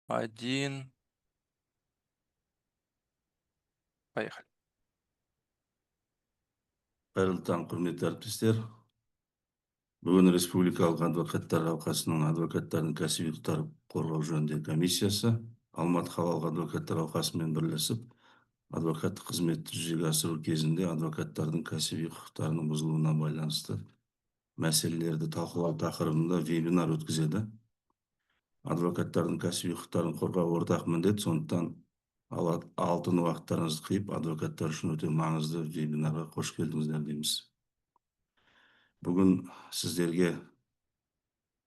Один. Поехали. Қайырлы таң, құрметті әріптестер. Бүгін Республикалық адвокаттар алқасының адвокаттардың кәсіби құқықтарын қорғау жөніндегі комиссиясы Алматы қалалық адвокаттар алқасымен бірлесіп, адвокаттық қызметті жүзеге асыру кезінде адвокаттардың кәсіби құқықтарының бұзылуына байланысты мәселелерді талқылау тақырыбында вебинар өткізеді. Адвокаттардың кәсіби құқықтарын қорғау ортақ міндет, сондықтан алтын уақыттарыңызды қиып, адвокаттар үшін өте маңызды вебинарға қош келдіңіздер дейміз. Бүгін сіздерге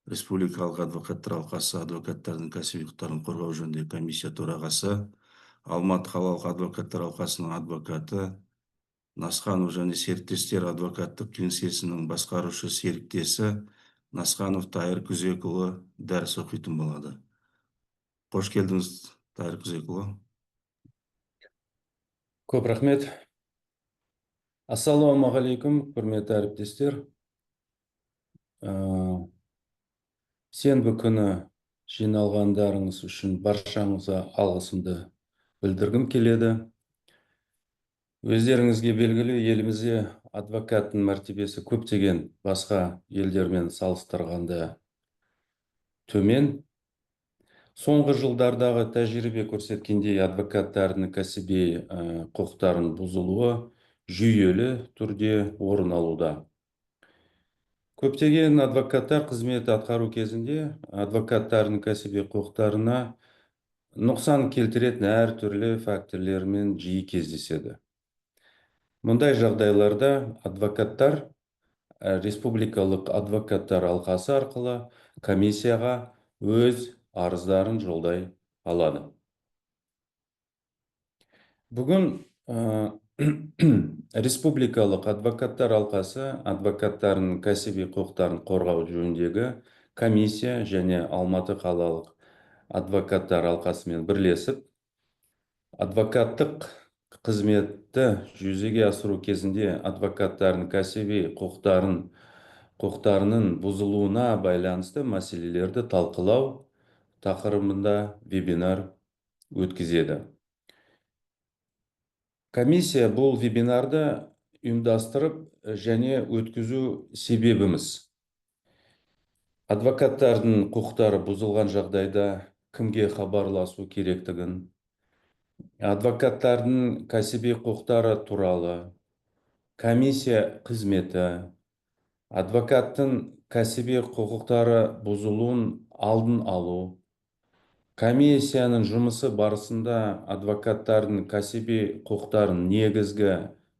Республикалық адвокаттар алқасы адвокаттардың кәсіби құқықтарын қорғау жөніндегі комиссия төрағасы, Алматы қалалық адвокаттар алқасының адвокаты, Насханов және серіктестер адвокаттық кеңсесінің басқарушы серіктесі Насханов Тайыр Күзекұлы дәріс оқитын болады. Қош келдіңіз, Тайыр Күзекұлы. Көп рахмет. Ассалаумағалейкум, құрметті әріптестер. Сенбі күні жиналғандарыңыз үшін баршаңызға алғысымды білдіргім келеді. Өздеріңізге белгілі, елімізде адвокаттың мәртебесі көптеген басқа елдермен салыстырғанда төмен. Соңғы жылдардағы тәжірибе көрсеткендей, адвокаттардың кәсіби құқықтарын бұзылуы жүйелі түрде орын алуда. Көптеген адвокаттар қызмет атқару кезінде адвокаттардың кәсіби құқықтарына нұқсан келтіретін әртүрлі факторлермен жиі кездеседі. Мұндай жағдайларда адвокаттар Республикалық адвокаттар алқасы арқылы комиссияға өз арыздарын жолдай алады. Бүгін Республикалық адвокаттар алқасы адвокаттардың кәсіби құқықтарын қорғау жөніндегі комиссия және Алматы қалалық адвокаттар алқасымен бірлесіп, адвокаттық қызметті жүзеге асыру кезінде адвокаттардың кәсіби құқықтарының бұзылуына байланысты мәселелерді талқылау тақырыбында вебинар өткізеді. Комиссия бұл вебинарды ұйымдастырып және өткізу себебіміз адвокаттардың құқықтары бұзылған жағдайда кімге хабарласу керектігін, адвокаттардың кәсіби құқықтары туралы, комиссия қызметі, адвокаттың кәсіби құқықтары бұзылуын алдын алу, комиссияның жұмысы барысында адвокаттардың кәсіби құқықтарын негізгі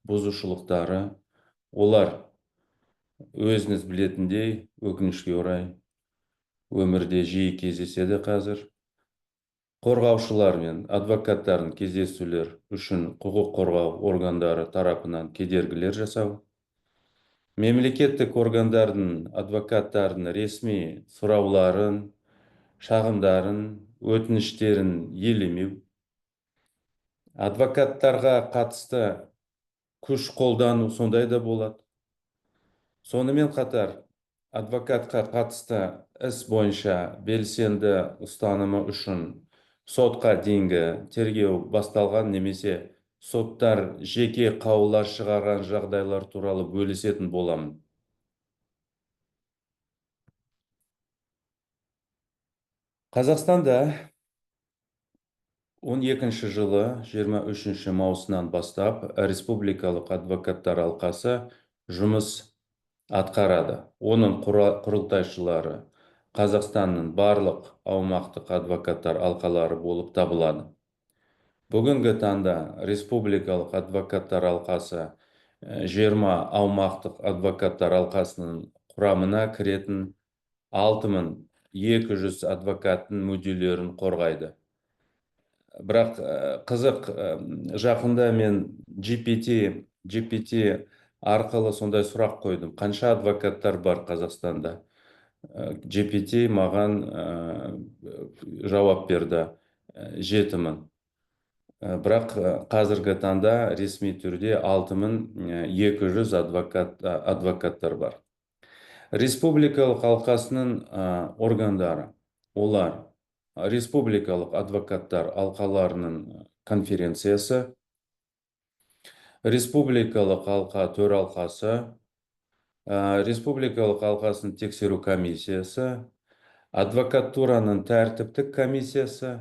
бұзушылықтары, олар өзіңіз білетіндей, өкінішке орай өмірде жиі кездеседі қазір. Қорғаушылар мен адвокаттардың кездесулер үшін құқық қорғау органдары тарапынан кедергілер жасау, мемлекеттік органдардың адвокаттардың ресми сұрауларын, шағымдарын, өтініштерін елемеу, адвокаттарға қатысты күш қолдану сондай да болады. Сонымен қатар, адвокатқа қатысты іс бойынша белсенді ұстанымы үшін сотқа дейінгі тергеу басталған немесе соттар жеке қаулар шығарған жағдайлар туралы бөлісетін боламын. Қазақстанда 12 жылы 23 маусымнан бастап Республикалық адвокаттар алқасы жұмыс атқарады. Оның құрылтайшылары Қазақстанның барлық аумақтық адвокаттар алқалары болып табылады. Бүгінгі таңда Республикалық адвокаттар алқасы 20 аумақтық адвокаттар алқасының құрамына кіретін 6200 адвокаттың мүдделерін қорғайды. Бірақ қызық, жақында мен GPT арқылы сондай сұрақ қойдым. Қанша адвокаттар бар Қазақстанда? GPT маған жауап берді: 7000. Бірақ қазіргі таңда ресми түрде 6200 адвокаттар бар. Республикалық алқасының органдары, олар Республикалық адвокаттар алқаларының конференциясы, Республикалық алқа төралқасы, Республикалық алқасын тексеру комиссиясы, адвокатураның тәртіптік комиссиясы,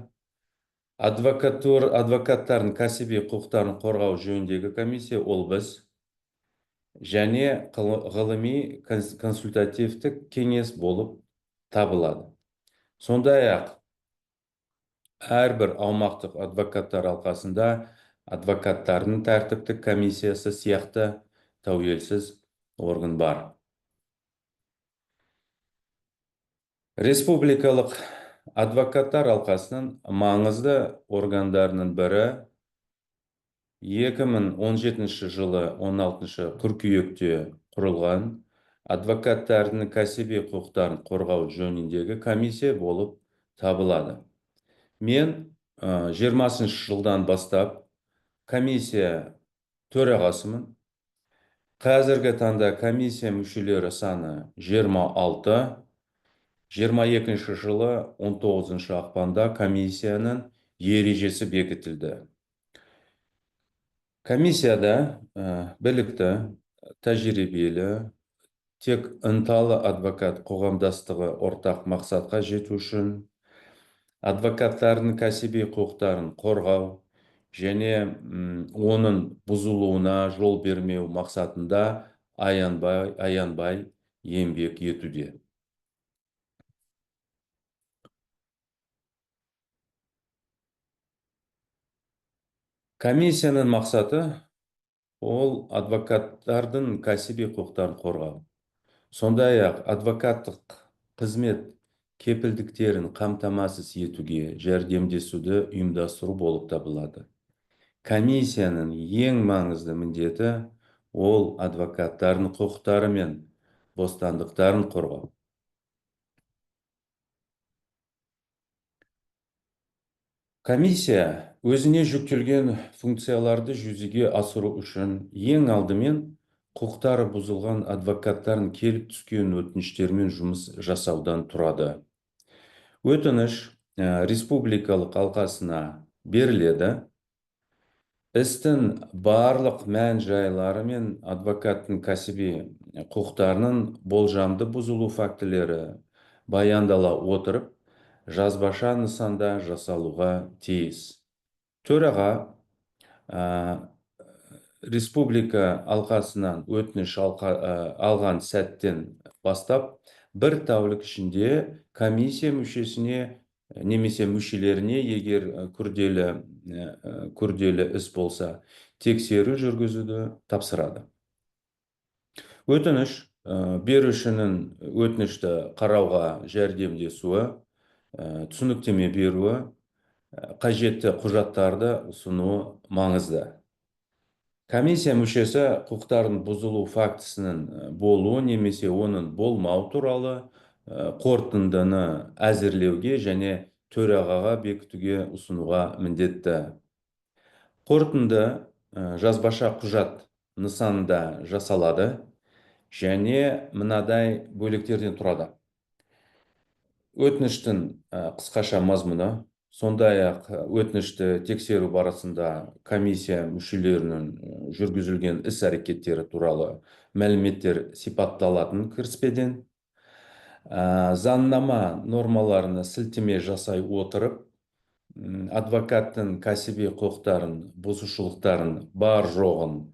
адвокаттардың кәсіби құқықтарын қорғау жөніндегі комиссия, ол біз, және ғылыми консультативтік кеңес болып табылады. Сондай-ақ әрбір аумақтық адвокаттар алқасында адвокаттардың тәртіптік комиссиясы сияқты тәуелсіз орган бар. Республикалық адвокаттар алқасының маңызды органдарының бірі 2017 жылы 16 қыркүйекте құрылған адвокаттардың кәсіби құқықтарын қорғау жөніндегі комиссия болып табылады. Мен 20 жылдан бастап комиссия төрағасымын. Қазіргі таңда комиссия мүшелері саны 26, 22 жылы 19 ақпанда комиссияның ережесі бекітілді. Комиссияда білікті, тәжірибелі, тек ынталы адвокат қоғамдастығы ортақ мақсатқа жету үшін адвокаттардың кәсіби құқықтарын қорғау және оның бұзылуына жол бермеу мақсатында аянбай еңбек етуде. Комиссияның мақсаты ол адвокаттардың кәсіби құқықтарын қорғау. Сондай-ақ адвокаттық қызмет кепілдіктерін қамтамасыз етуге жәрдемдесуді ұйымдастыру болып табылады. Комиссияның ең маңызды міндеті ол адвокаттардың құқықтары мен бостандықтарын қорғау. Комиссия өзіне жүктелген функцияларды жүзеге асыру үшін ең алдымен құқықтары бұзылған адвокаттардың келіп түскен өтініштермен жұмыс жасаудан тұрады. Өтініш республикалық алқасына беріледі. Істің барлық мән жайлары мен адвокаттың кәсіби құқықтарының болжамды бұзылу фактілері баяндала отырып, жазбаша нысанда жасалуға тиіс. Төраға республика алқасынан өтініш алған сәттен бастап, бір тәулік ішінде комиссия мүшесіне немесе мүшелеріне, егер күрделі іс болса, тексеру жүргізуді тапсырады. Өтініш берушінің өтінішті қарауға жәрдемдесуі, түсініктеме беруі, қажетті құжаттарды ұсынуы маңызды. Комиссия мүшесі құқықтардың бұзылу фактісінің болуы немесе оның болмау туралы қорытындыны әзірлеуге және төрағаға бекітуге ұсынуға міндетті. Қорытынды жазбаша құжат нысанында жасалады және мынадай бөліктерден тұрады. Өтініштің қысқаша мазмұны, сондай-ақ өтінішті тексеру барысында комиссия мүшелерінің жүргізілген іс-әрекеттері туралы мәліметтер сипатталатын кіріспеден, заңнама нормаларына сілтеме жасай отырып, адвокаттың кәсіби құқықтарын, бұзушылықтарын бар жоғын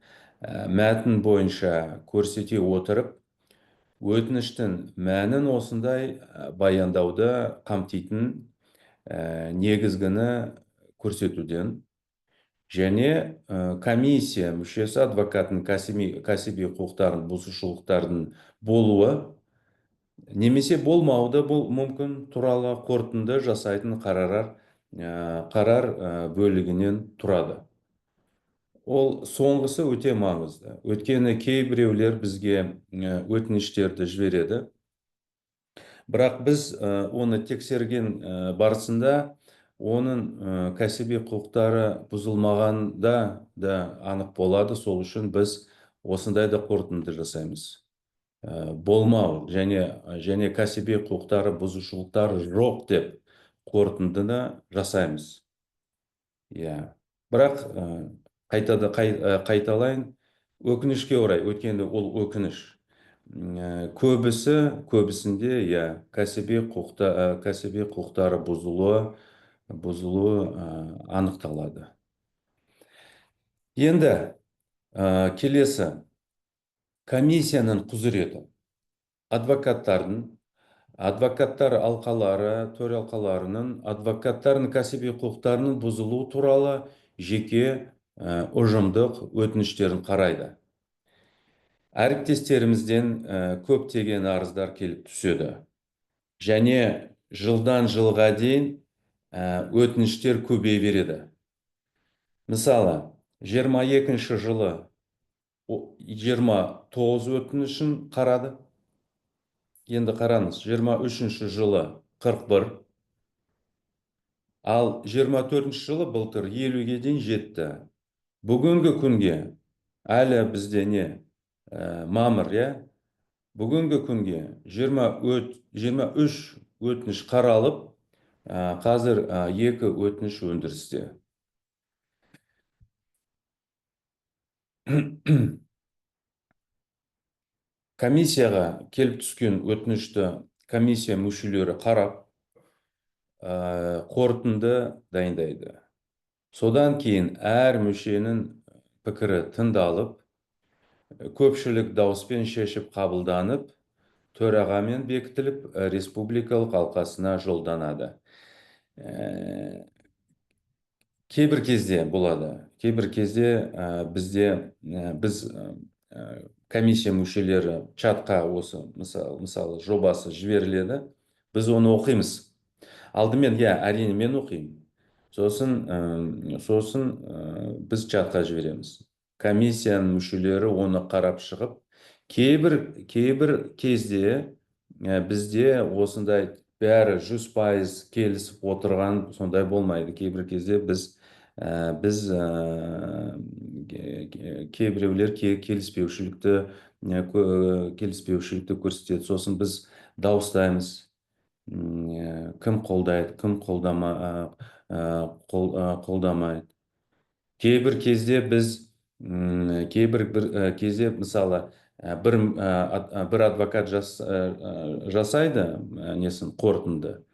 мәтін бойынша көрсете отырып, өтініштің мәнін осындай баяндауды қамтитын негізгіні көрсетуден және комиссия мүшесі адвокаттың кәсіби құқықтарын, бұзушылықтардың болуы немесе болмауы мүмкін туралы қорытынды жасайтын қарар бөлігінен тұрады. Ол соңғысы өте маңызды. Өйткені кейбіреулер бізге өтініштерді жібереді. Бірақ біз оны тексерген барысында оның кәсіби құқықтары бұзылмағанда да анық болады. Сол үшін біз осындай да қорытынды жасаймыз. Болмау және кәсіби құқықтары бұзушылықтары жоқ деп қорытындыны жасаймыз. Иә. Бірақ қайталайын, өкінішке орай, өйткені ол өкініш. Көбісінде, иә, кәсіби құқықтары бұзылуы анықталады. Енді келесі комиссияның құзыреті. Адвокаттар алқалары, төралқаларының адвокаттардың кәсіби құқықтарының бұзылуы туралы жеке ұжымдық өтініштерін қарайды. Әріптестерімізден көптеген арыздар келіп түседі. Және жылдан жылға дейін өтініштер көбейе береді. Мысалы, 22 жылы 29 өтінішін қарады. Енді қараңыз, 23 жылы 41, ал 24 жылы былтыр 50-ге дейін жетті. Бүгінгі күнге, әлі бізде не, мамыр, иә? Бүгінгі күнге 23 өтініш қаралып, қазір 2 өтініш өндірісте. Комиссияға келіп түскен өтінішті комиссия мүшелері қарап, қорытынды дайындайды. Содан кейін әр мүшенің пікірі тыңдалып, көпшілік дауыспен шешіп қабылданып, төрағамен бекітіліп, республикалық алқасына жолданады. Кейбір кезде болады. Кейбір кезде біз комиссия мүшелері чатқа осы, мысалы, жобасы жіберіледі. Біз оны оқимыз. Алдымен, әрине, мен оқимын. Сосын біз чатқа жібереміз. Комиссияның мүшелері оны қарап шығып, кейбір кезде бізде осындай бәрі 100% келісіп отырған сондай болмайды. Кейбір кезде біз кейбіреулер келіспеушілікті көрсетеді. Сосын біз дауыстаймыз. Кім қолдайды, кім қолдамайды. Кейбір кезде мысалы, бір адвокат жасайды қорытынды,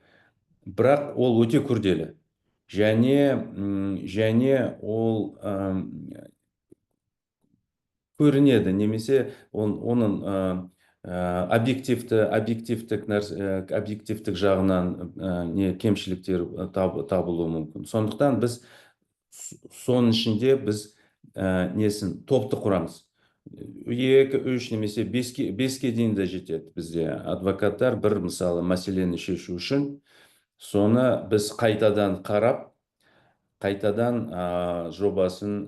бірақ ол өте күрделі. Және ол көрінеді, немесе оның объективтік жағынан кемшіліктер табылуы мүмкін. Сондықтан біз соның ішінде топты құрамыз. 2, 3, немесе 5-ке дейін де жетеді бізде. Адвокаттар бір, мысалы, мәселені шешу үшін, соны біз қайтадан қарап, қайтадан жобасын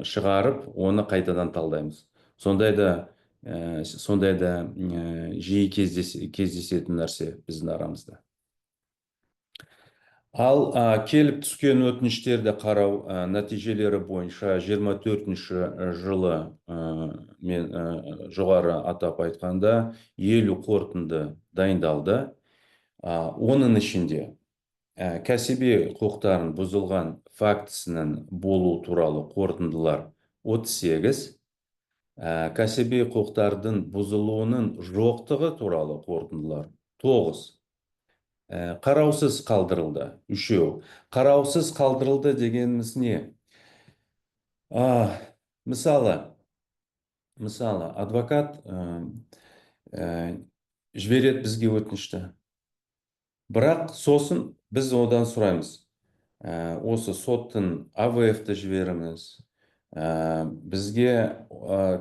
шығарып, оны қайтадан талдаймыз. Сондайда жиі кездесетін нәрсе біздің арамызда. Ал келіп түскен өтініштерді қарау нәтижелері бойынша 24 жылы мен жоғары атап айтқанда 50 қорытынды дайындалды. Оның ішінде кәсіби құқықтарын бұзылған фактісінің болу туралы қорытындылар 38, кәсіби құқықтардың бұзылуының жоқтығы туралы қорытындылар 9, қараусыз қалдырылды 3. Қараусыз қалдырылды дегеніміз не? Мысалы, адвокат жібереді бізге өтінішті. Бірақ сосын біз одан сұраймыз. Осы соттың АВФ-ті жіберіңіз. Бізге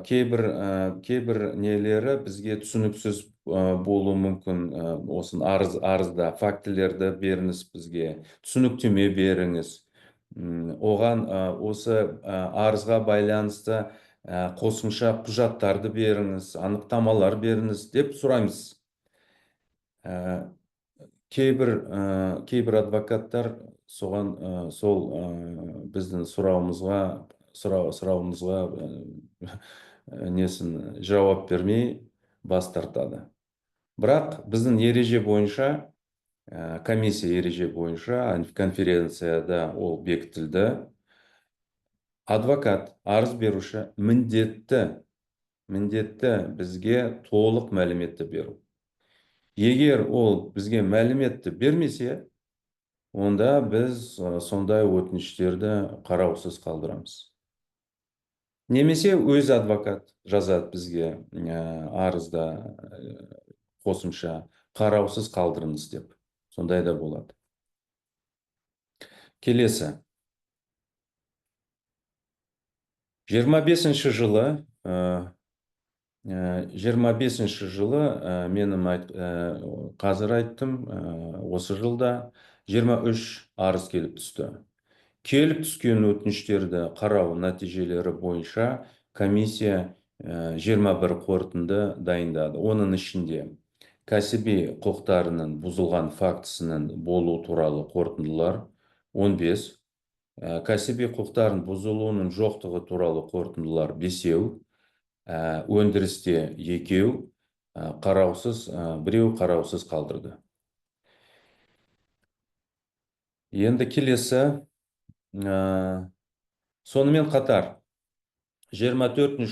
кейбір нелері бізге түсініксіз болуы мүмкін. Осын арызда фактілерді беріңіз бізге, түсініктеме беріңіз. Оған осы арызға байланысты қосымша құжаттарды беріңіз, анықтамалар беріңіз деп сұраймыз. Кейбір адвокаттар сол біздің сұрауымызға жауап бермей бас тартады. Бірақ біздің ереже бойынша комиссия ереже бойынша конференцияда ол бекітілді. Адвокат, арыз беруші міндетті бізге толық мәліметті беру. Егер ол бізге мәліметті бермесе, онда біз сондай өтініштерді қараусыз қалдырамыз. Немесе өз адвокат жазады бізге арызда қосымша қараусыз қалдырыңыз деп. Сондай да болады. Келесі. 25 жылы, 25 жылы менің қазір айттым, осы жылда 23 арыз келіп түсті. Келіп түскен өтініштерді қарау нәтижелері бойынша комиссия 21 қорытынды дайындады. Оның ішінде кәсіби құқықтарының бұзылған фактісінің болу туралы қорытындылар 15, кәсіби құқықтардың бұзылуының жоқтығы туралы қорытындылар 5, өндірісте 2, біреу қараусыз қалдырды. Енді келесі, сонымен қатар 24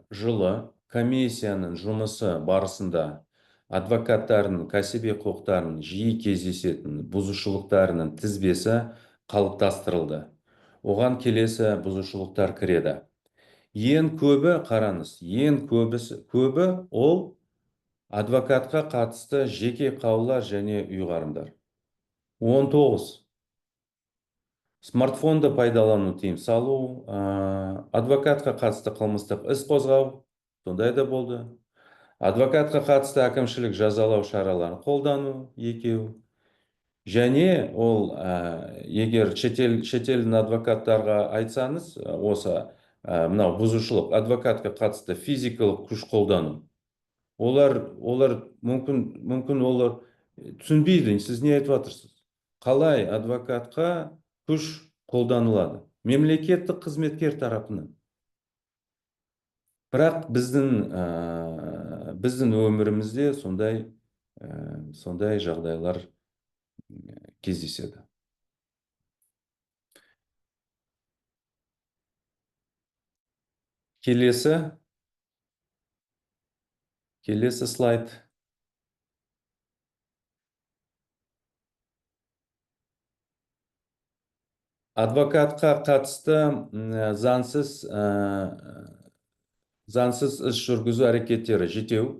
жылы комиссияның жұмысы барысында адвокаттардың кәсіби құқықтарын жиі кездесетін бұзушылықтарының тізбесі қалыптастырылды. Оған келесі бұзушылықтар кіреді. Ең көбі, қараңыз, ең көбі ол адвокатқа қатысты жеке қаулылар және ұйғарымдар. 19. Смартфонды пайдалану тыйым салу, адвокатқа қатысты қылмыстық іс қозғау, сондай да болды. Адвокатқа қатысты әкімшілік жазалау шараларын қолдану 2. Және ол, егер шетелдің адвокаттарға айтсаңыз, осы мынау бұзушылық, адвокатқа қатысты физикалық күш қолдану. Олар мүмкін олар түсінбейді, сіз не айтып жатырсыз? Қалай адвокатқа күш қолданылады? Мемлекеттік қызметкер тарапынан. Бірақ біздің өмірімізде сондай жағдайлар кездеседі. Келесі слайд. Адвокатқа қатысты заңсыз іс жүргізу әрекеттері 7.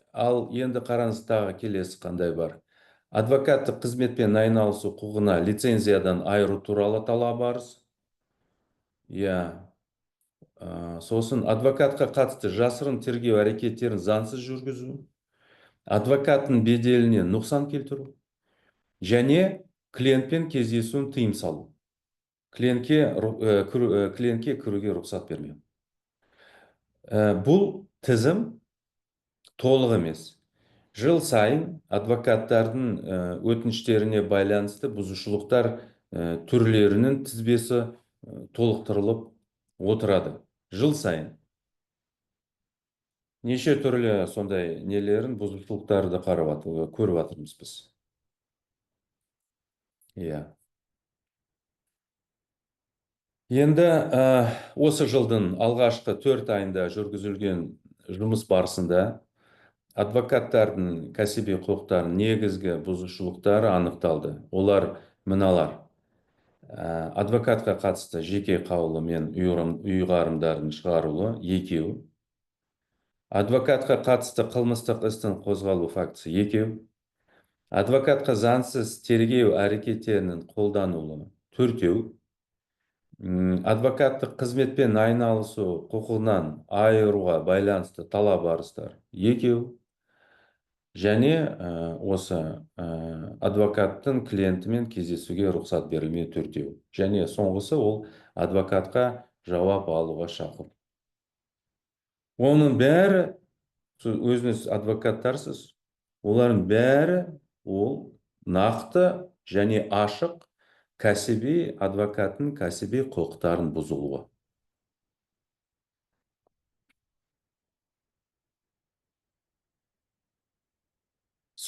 Ал енді қараңыз, тағы келесі қандай бар. Адвокаттық қызметпен айналысу құқығына лицензиядан айыру туралы талап арыз. Сосын адвокатқа қатысты жасырын тергеу әрекеттерін заңсыз жүргізу, адвокаттың беделіне нұқсан келтіру, және клиентпен кездесуін тыйым салу. Клиентке кіруге рұқсат бермеу. Бұл тізім толық емес. Жыл сайын адвокаттардың өтініштеріне байланысты бұзушылықтар түрлерінің тізбесі толықтырылып отырады. Жыл сайын. Неше түрлі сондай нелерін, бұзушылықтарды көріп жатырмыз біз. Енді осы жылдың алғашқы 4 айында жүргізілген жұмыс барысында адвокаттардың кәсіби құқықтарын негізгі бұзушылықтары анықталды. Олар мыналар: адвокатқа қатысты жеке қаулы мен ұйғарымдардың шығарылуы 2. Адвокатқа қатысты қылмыстық істің қозғалу фактісі 2. Адвокатқа заңсыз тергеу әрекеттерінің қолданылуы 4. Адвокаттық қызметпен айналысу құқығынан айыруға байланысты талап арыздар 2. Және осы адвокаттың клиентімен кездесуге рұқсат берілмеу 4. Және соңғысы ол адвокатқа жауап алуға шақыру. Оның бәрі, өзіңіз адвокаттарсыз, олардың бәрі ол нақты және ашық кәсіби адвокаттың кәсіби құқықтарын бұзуы.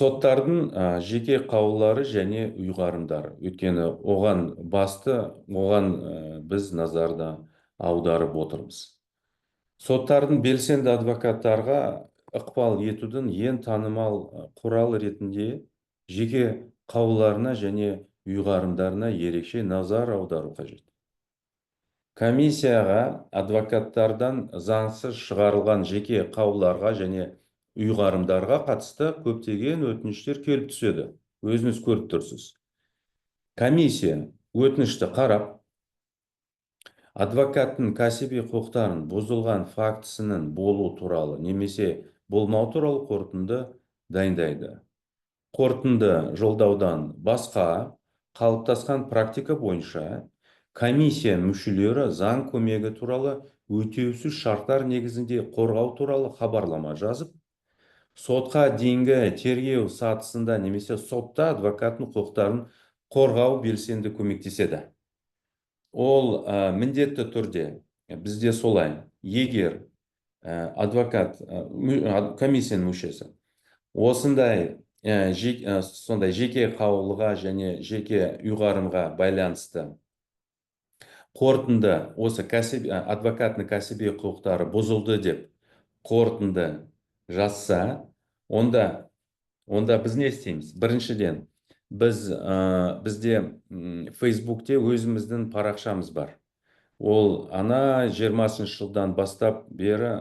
Соттардың жеке қаулылары және ұйғарымдары. Өйткені оған біз назарды аударып отырмыз. Соттардың белсенді адвокаттарға ықпал етудің ең танымал құрал ретінде жеке қаулыларына және ұйғарымдарына ерекше назар аудару қажет. Комиссияға адвокаттардан заңсыз шығарылған жеке қаулыларға және ұйғарымдарға қатысты көптеген өтініштер келіп түседі. Өзіңіз көріп тұрсыз. Комиссия өтінішті қарап, адвокаттың кәсіби құқықтарын бұзылған фактісінің болу туралы немесе болмау туралы қорытынды дайындайды. Қорытынды жолдаудан басқа қалыптасқан практика бойынша комиссия мүшелері заң көмегі туралы өтеусіз шарттар негізінде қорғау туралы хабарлама жазып, сотқа дейінгі тергеу сатысында немесе сотта адвокаттың құқықтарын қорғау белсенді көмектеседі. Ол міндетті түрде бізде солай. Егер адвокат, комиссияның мүшесі осындай жеке қаулыға және жеке ұйғарымға байланысты қорытынды осы адвокаттың кәсіби құқықтары бұзылды деп қорытынды жазса, онда біз не істейміз? Біріншіден, бізде Фейсбукте өзіміздің парақшамыз бар. Ол 20 жылдан бастап бері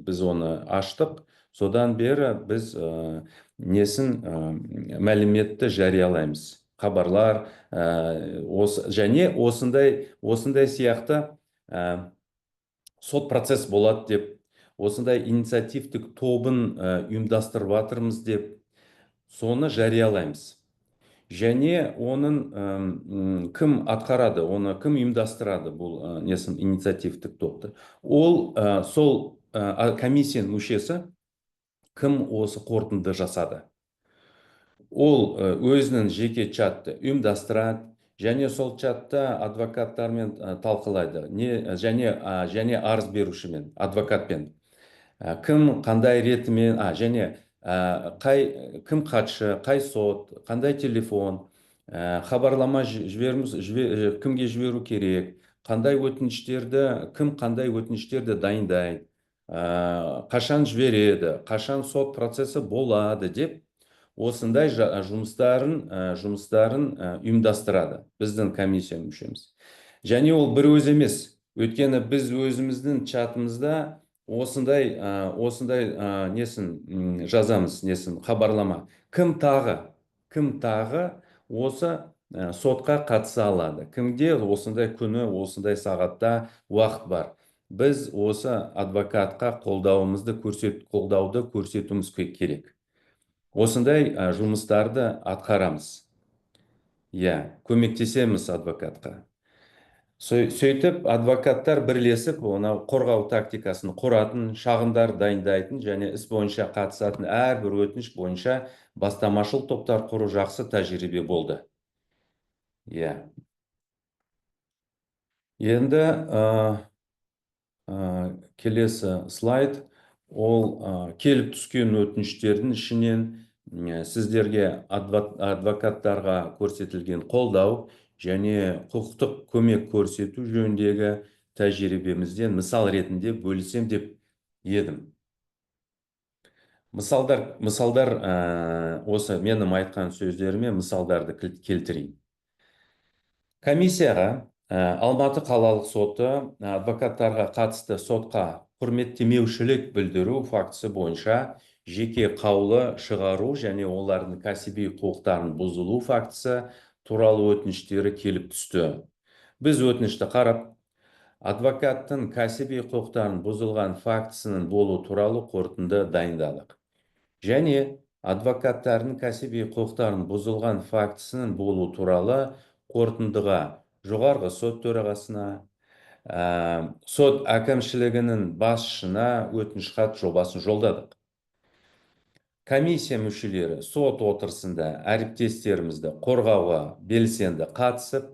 біз оны аштық. Содан бері біз мәліметті жариялаймыз. Хабарлар, және осындай сияқты сот процесс болады деп, осындай инициативтік тобын ұйымдастырып жатырмыз деп, соны жариялаймыз. Және оның кім атқарады, оны кім ұйымдастырады, бұл инициативтік топты. Ол сол комиссияның мүшесі кім осы қорытынды жасады. Ол өзінің жеке чатты ұйымдастырады, және сол чатта адвокаттармен талқылайды, және арыз берушімен, адвокатпен. Кім қандай ретімен, және кім хатшы, қай сот, қандай телефон, хабарлама кімге жіберу керек, кім қандай өтініштерді дайындайды, қашан жібереді, қашан сот процесі болады деп, осындай жұмыстарын ұйымдастырады біздің комиссия мүшеміз. Және ол бір өз емес, өйткені біз өзіміздің чатымызда осындай жазамыз, хабарлама. Кім тағы осы сотқа қатыса алады. Кімде осындай күні, осындай сағатта уақыт бар. Біз осы адвокатқа қолдауды көрсетуіміз керек. Осындай жұмыстарды атқарамыз. Көмектесеміз адвокатқа. Сөйтіп, адвокаттар бірлесіп, қорғау тактикасын құратын, шағымдар дайындайтын және іс бойынша қатысатын әрбір өтініш бойынша бастамашыл топтар құру жақсы тәжірибе болды. Енді келесі слайд. Ол келіп түскен өтініштердің ішінен сіздерге адвокаттарға көрсетілген қолдау және құқықтық көмек көрсету жөніндегі тәжірибемізден мысал ретінде бөлісем деп едім. Мысалдар, осы менің айтқан сөздеріме мысалдарды келтірейін. Комиссияға Алматы қалалық соты адвокаттарға қатысты сотқа құрметтемеушілік білдіру фактісі бойынша жеке қаулы шығару және олардың кәсіби құқықтарын бұзылу фактісі туралы өтініштері келіп түсті. Біз өтінішті қарап, адвокаттың кәсіби құқықтарын бұзылған фактісінің болу туралы қорытынды дайындадық. Және адвокаттардың кәсіби құқықтарын бұзылған фактісінің болу туралы қорытындыға жоғарғы сот төрағасына, сот әкімшілігінің басшысына өтініш хат жобасын жолдадық. Комиссия мүшелері сот отырысында әріптестерімізді қорғауға белсенді қатысып,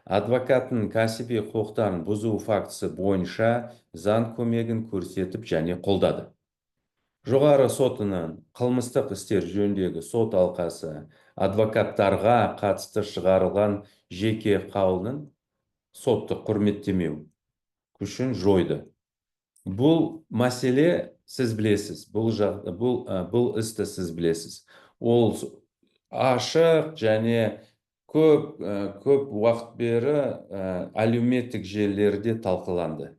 адвокаттың кәсіби құқықтарын бұзу фактісі бойынша заң көмегін көрсетіп және қолдады. жоғары сотының қылмыстық істер жөніндегі сот алқасы адвокаттарға қатысты шығарылған жеке қаулының сотты құрметтемеу күшін жойды. Бұл мәселе сіз білесіз, бұл істі сіз білесіз. Ол ашық және көп уақыт бері әлеуметтік желілерде талқыланды.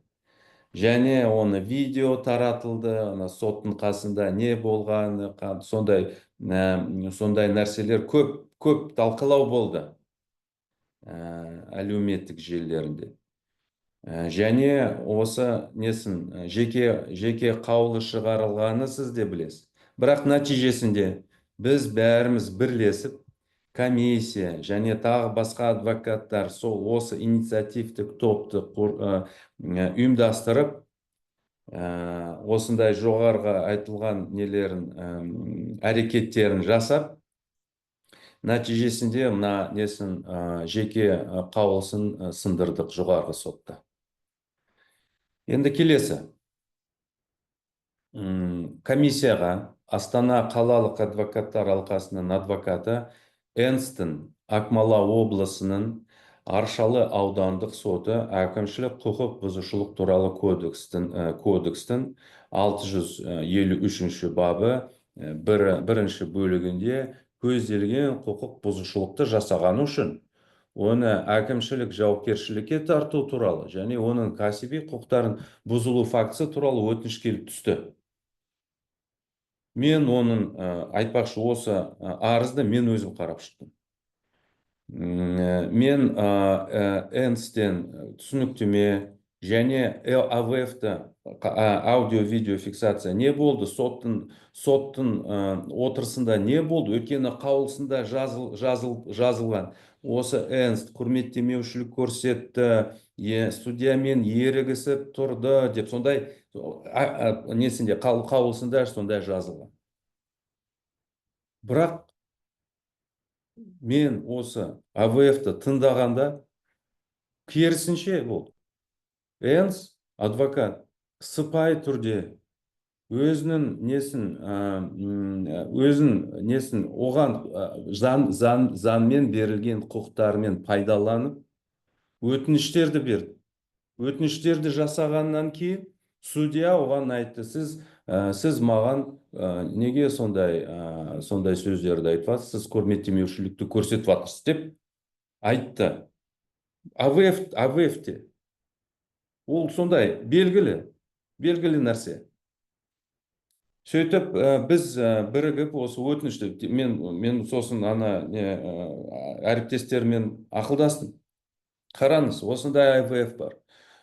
Және оны видео таратылды, соттың қасында не болғаны, сондай нәрселер көп талқылау болды әлеуметтік желілерінде. Және осы жеке қаулы шығарылғаны сіз де білесіз. Бірақ нәтижесінде біз бәріміз бірлесіп, комиссия және тағы басқа адвокаттар осы инициативтік топты ұйымдастырып, осындай жоғарғы айтылған әрекеттерін жасап, нәтижесінде жеке қаулысын сындырдық жоғарғы сотта. Енді келесі. Комиссияға Астана қалалық адвокаттар алқасының адвокаты Энстің Ақмола облысының Аршалы аудандық соты әкімшілік құқық бұзушылық туралы кодекстің 653 бабы бірінші бөлігінде көзделген құқық бұзушылықты жасағаны үшін оны әкімшілік жауапкершілікке тарту туралы және оның кәсіби құқықтарын бұзылу фактісі туралы өтініш келіп түсті. Мен оның айтпақшы осы арызды мен өзім қарап шықтым. Мен Энстен түсініктеме және АВФ-та аудио-видео фиксация не болды, соттың отырысында не болды, өйткені қаулысында жазылған. Осы Энст құрметтемеушілік көрсетті, судьямен ерігісіп тұрды деп сондай қаулысында сондай жазылған. Бірақ мен осы АВФ-ті тыңдағанда керісінше болды. Энст адвокат сыпайы түрде өзін оған заңмен берілген құқықтармен пайдаланып өтініштерді берді. Өтініштерді жасағаннан кейін судья оған айтты, сіз маған неге сондай сөздерді айтасыз, сіз құрметтемеушілікті көрсетіп жатырсыз деп айтты. АВФ-те ол сондай белгілі нәрсе. Сөйтіп, біз бірігіп осы өтінішті, мен сосын әріптестермен ақылдастым. Қараңыз, осындай АВФ бар.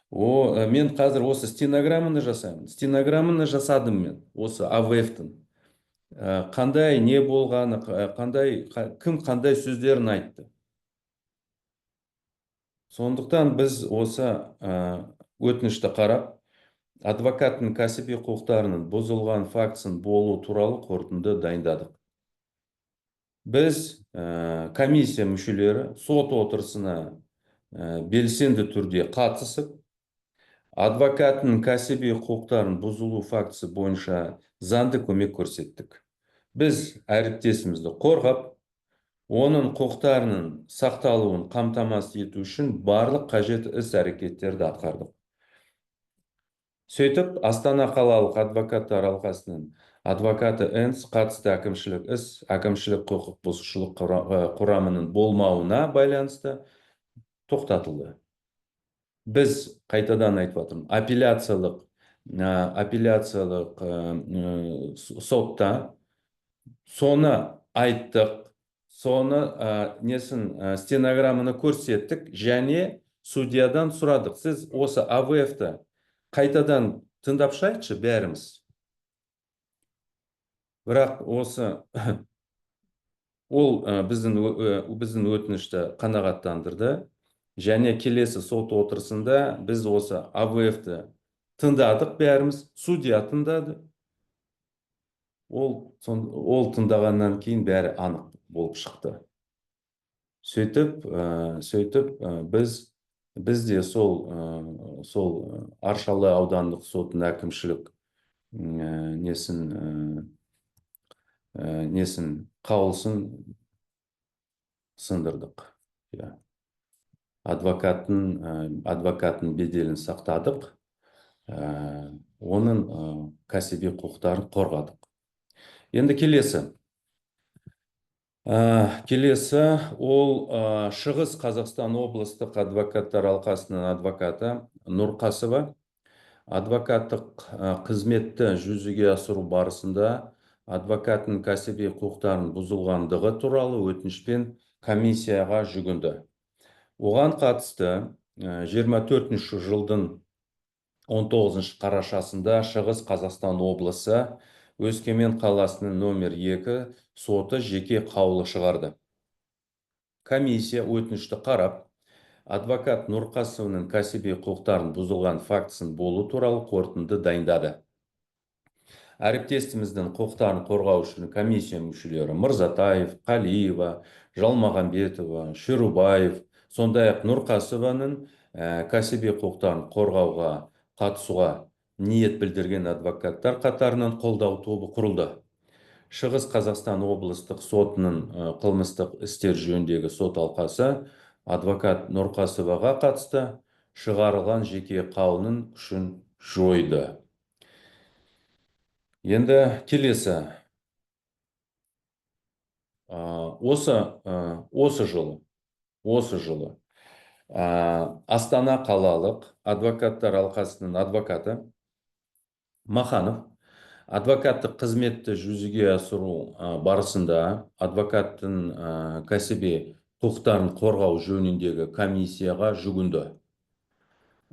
Мен қазір осы стенограмманы жасаймын. Стенограмманы жасадым мен, осы АВФ-тің. Қандай не болғаны, кім қандай сөздерін айтты. Сондықтан біз осы өтінішті қарап, адвокаттың кәсіби құқықтарының бұзылған фактісін болу туралы қорытынды дайындадық. Біз комиссия мүшелері сот отырысына белсенді түрде қатысып, адвокаттың кәсіби құқықтарын бұзылу фактісі бойынша заңды көмек көрсеттік. Біз әріптесімізді қорғап, оның құқықтарының сақталуын қамтамасыз ету үшін барлық қажет іс-әрекеттерді атқардық. Сөйтіп, Астана қалалық адвокаттар алқасының адвокаты Энст қатысты әкімшілік құқық бұзушылық құрамының болмауына байланысты тоқтатылды. Біз қайтадан айтып отырмын, апелляциялық сотта соны айттық, соны стенограмманы көрсеттік және судьядан сұрадық. Сіз осы АВФ-та қайтадан тыңдап шайтшы бәріміз. Бірақ осы ол біздің өтінішті қанағаттандырды. Және келесі сот отырысында біз осы АВФ-ті тыңдадық бәріміз, судья тыңдады. Ол тыңдағаннан кейін бәрі анық болып шықты. Сөйтіп, біз де сол Аршалы аудандық сотының әкімшілік несін қаулысын сындырдық. Адвокаттың беделін сақтадық, оның кәсіби құқықтарын қорғадық. Енді келесі ол Шығыс Қазақстан облыстық адвокаттар алқасының адвокаты Нұрқасова адвокаттық қызметті жүзеге асыру барысында адвокаттың кәсіби құқықтарын бұзылғандығы туралы өтінішпен комиссияға жүгінді. Оған қатысты 24 жылдың 19 қарашасында Шығыс Қазақстан облысы Өскемен қаласының номер 2 соты жеке қаулы шығарды. Комиссия өтінішті қарап, адвокат Нұрқасовның кәсіби құқықтарын бұзылған фактісін болу туралы қорытынды дайындады. Әріптесіміздің құқықтарын қорғау үшін комиссия мүшелері Мырзатаев, Қалиева, Жалмағанбетова, Шерубаев, сондай-ақ Нұрқасованың кәсіби құқықтарын қорғауға қатысуға ниет білдірген адвокаттар қатарынан қолдау тобы құрылды. Шығыс Қазақстан облыстық сотының қылмыстық істер жөніндегі сот алқасы адвокат Нұрқасоваға қатысты шығарылған жеке қаулының күшін жойды. Енді келесі осы жылы Астана қалалық адвокаттар алқасының адвокаты Маханов адвокаттық қызметті жүзеге асыру барысында адвокаттың кәсіби құқықтарын қорғау жөніндегі комиссияға жүгінді.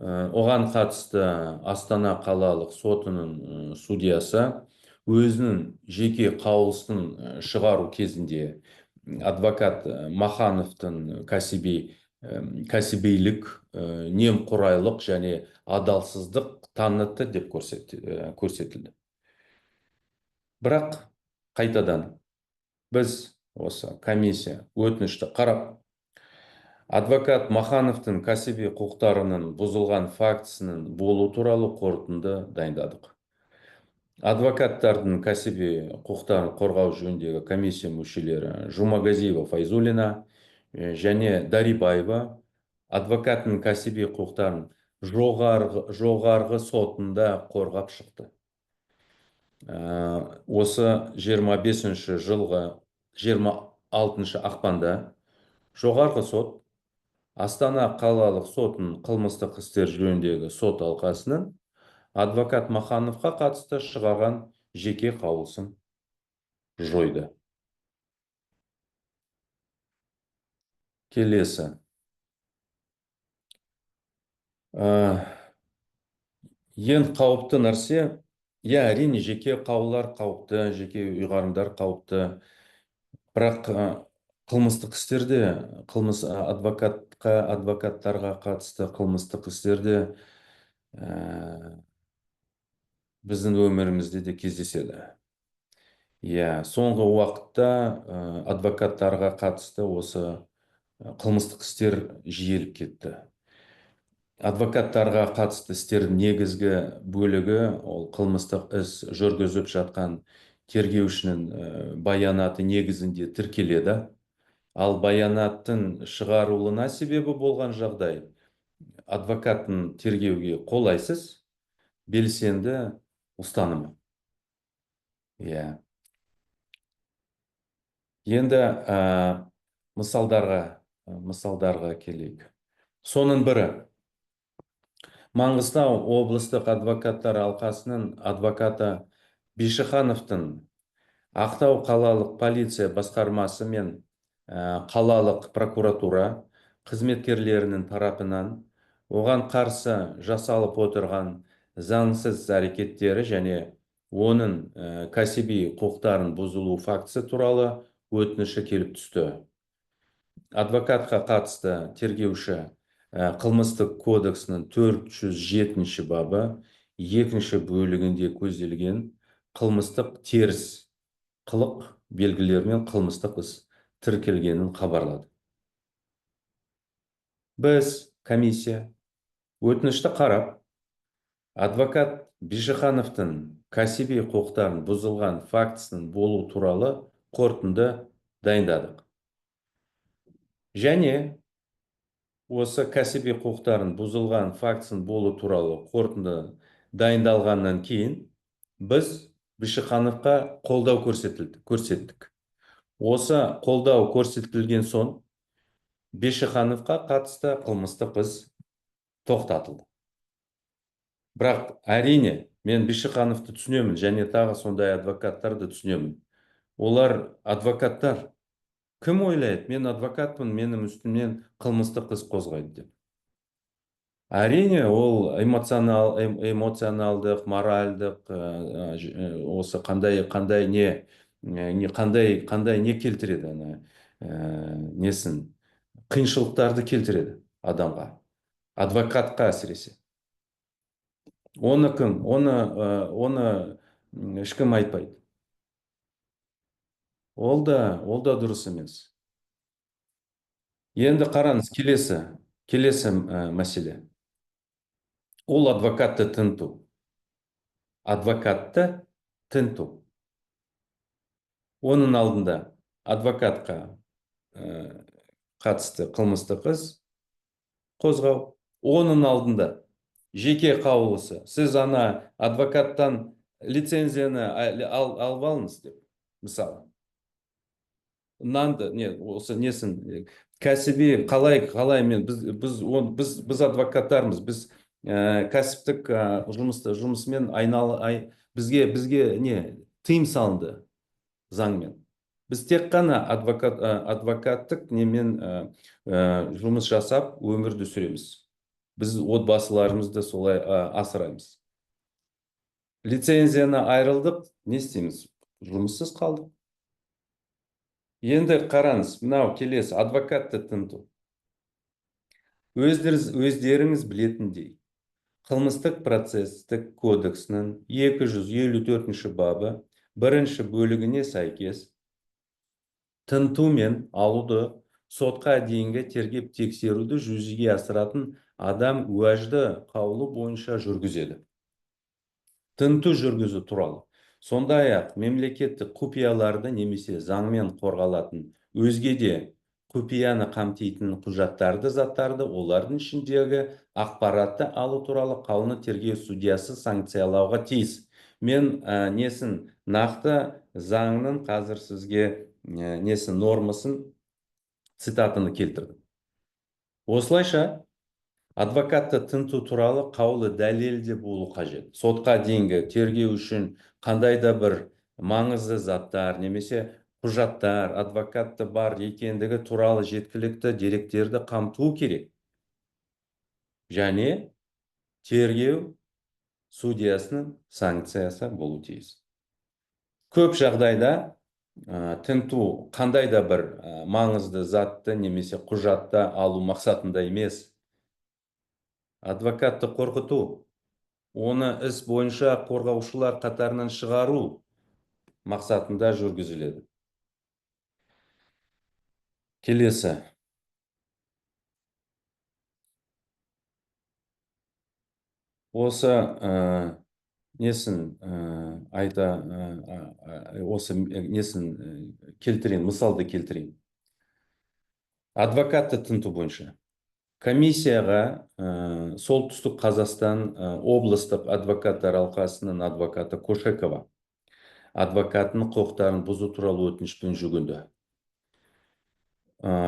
Оған қатысты Астана қалалық сотының судьясы өзінің жеке қаулысын шығару кезінде адвокат Махановтың кәсібилік, немқұрайлық және адалсыздық танытты деп көрсетілді. Бірақ қайтадан біз осы комиссия өтінішті қарап, адвокат Махановтың кәсіби құқықтарының бұзылған фактісінің болу туралы қорытынды дайындадық. Адвокаттардың кәсіби құқықтарын қорғау жөніндегі комиссия мүшелері Жұмагазиева Файзулина және Дарибаева адвокаттың кәсіби құқықтарын жоғарғы сотында қорғап шықты. Осы 25 жылғы 26 ақпанда жоғарғы сот Астана қалалық сотының қылмыстық істер жөніндегі сот алқасының адвокат Махановқа қатысты шығарған жеке қаулысын жойды. Келесі. Ең қауіпті нәрсе, әрине жеке қаулылар қауіпті, жеке ұйғарымдар қауіпті. Бірақ қылмыстық істерде, адвокаттарға қатысты қылмыстық істерде біздің өмірімізде де кездеседі. Соңғы уақытта адвокаттарға қатысты осы қылмыстық істер жиіліп кетті. Адвокаттарға қатысты істердің негізгі бөлігі ол қылмыстық іс жүргізіп жатқан тергеушінің баянаты негізінде тіркеледі. Ал баянаттың шығарылуына себебі болған жағдай адвокаттың тергеуге қолайсыз, белсенді ұстанымы. Енді мысалдарға келейік. Соның бірі Маңғыстау облыстық адвокаттар алқасының адвокаты Бишіхановтың Ақтау қалалық полиция басқармасы мен қалалық прокуратура қызметкерлерінің тарапынан оған қарсы жасалып отырған заңсыз әрекеттері және оның кәсіби құқықтарын бұзылу фактісі туралы өтініші келіп түсті. Адвокатқа қатысты тергеуші қылмыстық кодексінің 407 бабы 2 бөлігінде көзделген қылмыстық теріс қылық белгілерімен қылмыстық іс тіркелгенін хабарлады. Біз, комиссия, өтінішті қарап, адвокат Бишіхановтың кәсіби құқықтарын бұзылған фактісінің болу туралы қорытынды дайындадық. Және осы кәсіби құқықтарын бұзылған фактісінің болу туралы қорытынды дайындалғаннан кейін біз Бішіхановқа қолдау көрсеттік. Осы қолдау көрсетілген соң Бішіхановқа қатысты қылмыстық іс тоқтатылды. Бірақ әрине мен Бішіхановты түсінемін, және тағы сондай адвокаттарды түсінемін. Олар адвокаттар. Кім ойлайды, мен адвокатпын, менің үстімнен қылмыстық іс қозғайды деп. Әрине, ол эмоционалдық, моральдық, осы қандай не келтіреді, несін, қиыншылықтарды келтіреді адамға, адвокатқа әсіресе. Оны ешкім айтпайды. Ол да дұрыс емес. Енді қараңыз, келесі мәселе. Ол адвокатты тінту. Оның алдында адвокатқа қатысты қылмыстық іс қозғау. Оның алдында жеке қаулысы. Сіз адвокаттан лицензияны алып алыңыз деп, мысалы. Осы несін, кәсіби қалай мен, біз адвокаттармыз, біз кәсіптік жұмысымен бізге тыйым салынды заңмен. Біз тек қана адвокаттық немен жұмыс жасап өмірді сүреміз. Біз отбасыларымызды солай асыраймыз. Лицензияны айырылдық, не істейміз? Жұмыссыз қалдық. Енді қараңыз, мынау келесі адвокатты тінту. Өздеріңіз білетіндей, Қылмыстық процестік кодексінің 254 бабы 1 бөлігіне сәйкес тінту мен алуды, сотқа дейінгі тергеп тексеруді жүзеге асыратын адам уәжді қаулы бойынша жүргізеді. Тінту жүргізу туралы. Сондай-ақ мемлекеттік құпияларды немесе заңмен қорғалатын өзге де құпияны қамтитын құжаттарды, заттарды, олардың ішіндегі ақпаратты алу туралы қаулыны тергеу судьясы санкциялауға тиіс. Мен нақты заңның қазір сізге нормасын, цитатыны келтірдім. Осылайша адвокатты тінту туралы қаулы дәлелде болу қажет. Сотқа дейінгі тергеу үшін қандай да бір маңызды заттар немесе құжаттар, адвокатты бар екендігі туралы жеткілікті деректерді қамтуы керек. Және тергеу судьясының санкциясы болу тиіс. Көп жағдайда тінту қандай да бір маңызды затты немесе құжатты алу мақсатында емес. Адвокатты қорқыту, оны іс бойынша қорғаушылар қатарынан шығару мақсатында жүргізіледі. Келесі. Осы мысалды келтірейін. Адвокатты тінту бойынша. Комиссияға Солтүстік Қазақстан облыстық адвокаттар алқасының адвокаты Кошекова адвокатының құқықтарын бұзу туралы өтінішпен жүгінді.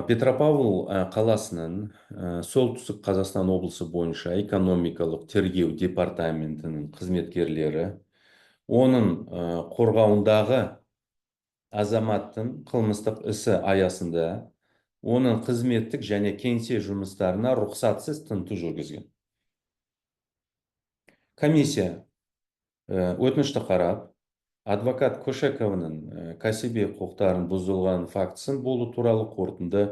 Петропавл қаласының Солтүстік Қазақстан облысы бойынша экономикалық тергеу департаментінің қызметкерлері оның қорғауындағы азаматтың қылмыстық ісі аясында оның қызметтік және кеңсе жұмыстарына рұқсатсыз тінту жүргізген. Комиссия өтінішті қарап, адвокат Кошекованың кәсіби құқықтарын бұзылған фактісін болу туралы қорытынды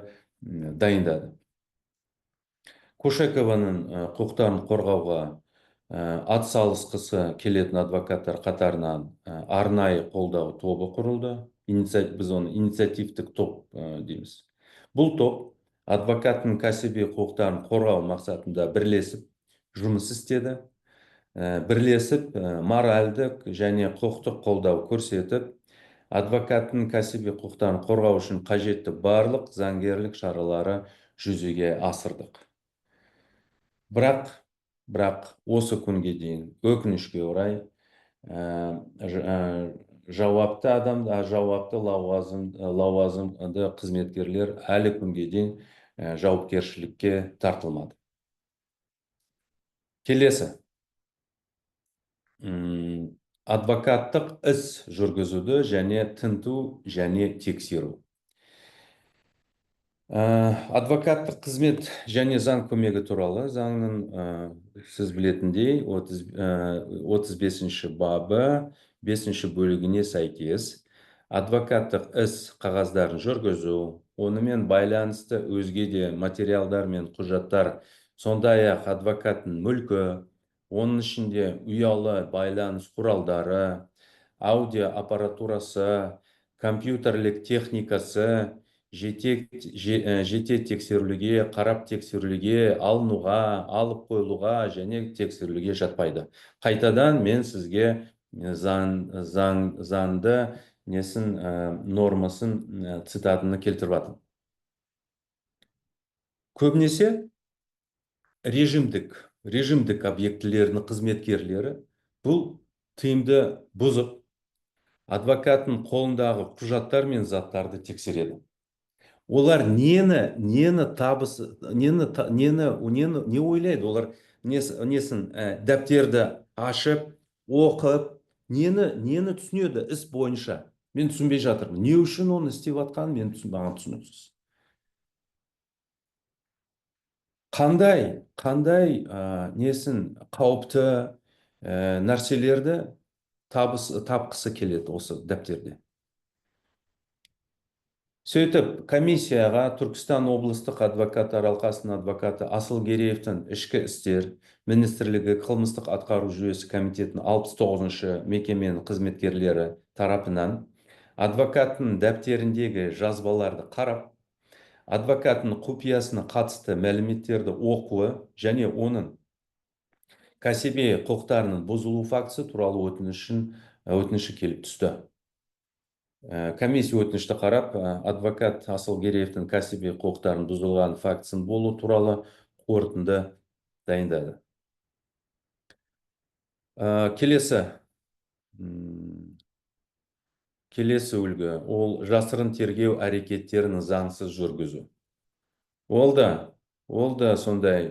дайындады. Кошекованың құқықтарын қорғауға атсалысқысы келетін адвокаттар қатарынан арнайы қолдау тобы құрылды. Біз оны инициативтік топ дейміз. Бұл топ адвокаттың кәсіби құқықтарын қорғау мақсатында бірлесіп жұмыс істеді. бірлесіп моральдық және құқықтық қолдау көрсетіп, адвокаттың кәсіби құқықтарын қорғау үшін қажетті барлық заңгерлік шаралары жүзеге асырдық. Бірақ осы күнге дейін өкінішке орай жауапты лауазымды қызметкерлер әлі күнге дейін жауапкершілікке тартылмады. Келесі. Адвокаттық іс жүргізуді және тінту және тексеру. Адвокаттық қызмет және заң көмегі туралы заңның сіз білетіндей 35 бабы 5 бөлігіне сәйкес адвокаттық іс қағаздарын жүргізу, онымен байланысты өзге де материалдар мен құжаттар, сондай-ақ адвокаттың мүлкі, оның ішінде ұялы байланыс құралдары, аудио аппаратурасы, компьютерлік техникасы, жете тексерілуге, қарап тексерілуге, алынуға, алып қойылуға және тексерілуге жатпайды. Қайтадан мен сізге заңды нормасын цитатыны келтіріп атым. Көбінесе режимдік объектілерінің қызметкерлері бұл тыйымды бұзып, адвокаттың қолындағы құжаттар мен заттарды тексереді. Олар не ойлайды? Олар дәптерді ашып, оқып, нені түсінеді іс бойынша? Мен түсінбей жатырмын. Не үшін оны істеп атқанын мен түсінесіз. Қандай қауіпті нәрселерді тапқысы келеді осы дәптерде. Сөйтіп, комиссияға Түркістан облыстық адвокаттар алқасының адвокаты Асылгереевтің ішкі істер министрлігі қылмыстық атқару жүйесі комитетінің 69-шы мекеменің қызметкерлері тарапынан адвокаттың дәптеріндегі жазбаларды қарап, адвокаттың құпиясына қатысты мәліметтерді оқуы және оның кәсіби құқықтарының бұзылу фактісі туралы өтініші келіп түсті. Комиссия өтінішті қарап, адвокат Асылгереевтің кәсіби құқықтарын бұзылған фактісін болу туралы қорытынды дайындады. Келесі үлгі, ол жасырын тергеу әрекеттерін заңсыз жүргізу. Ол да сондай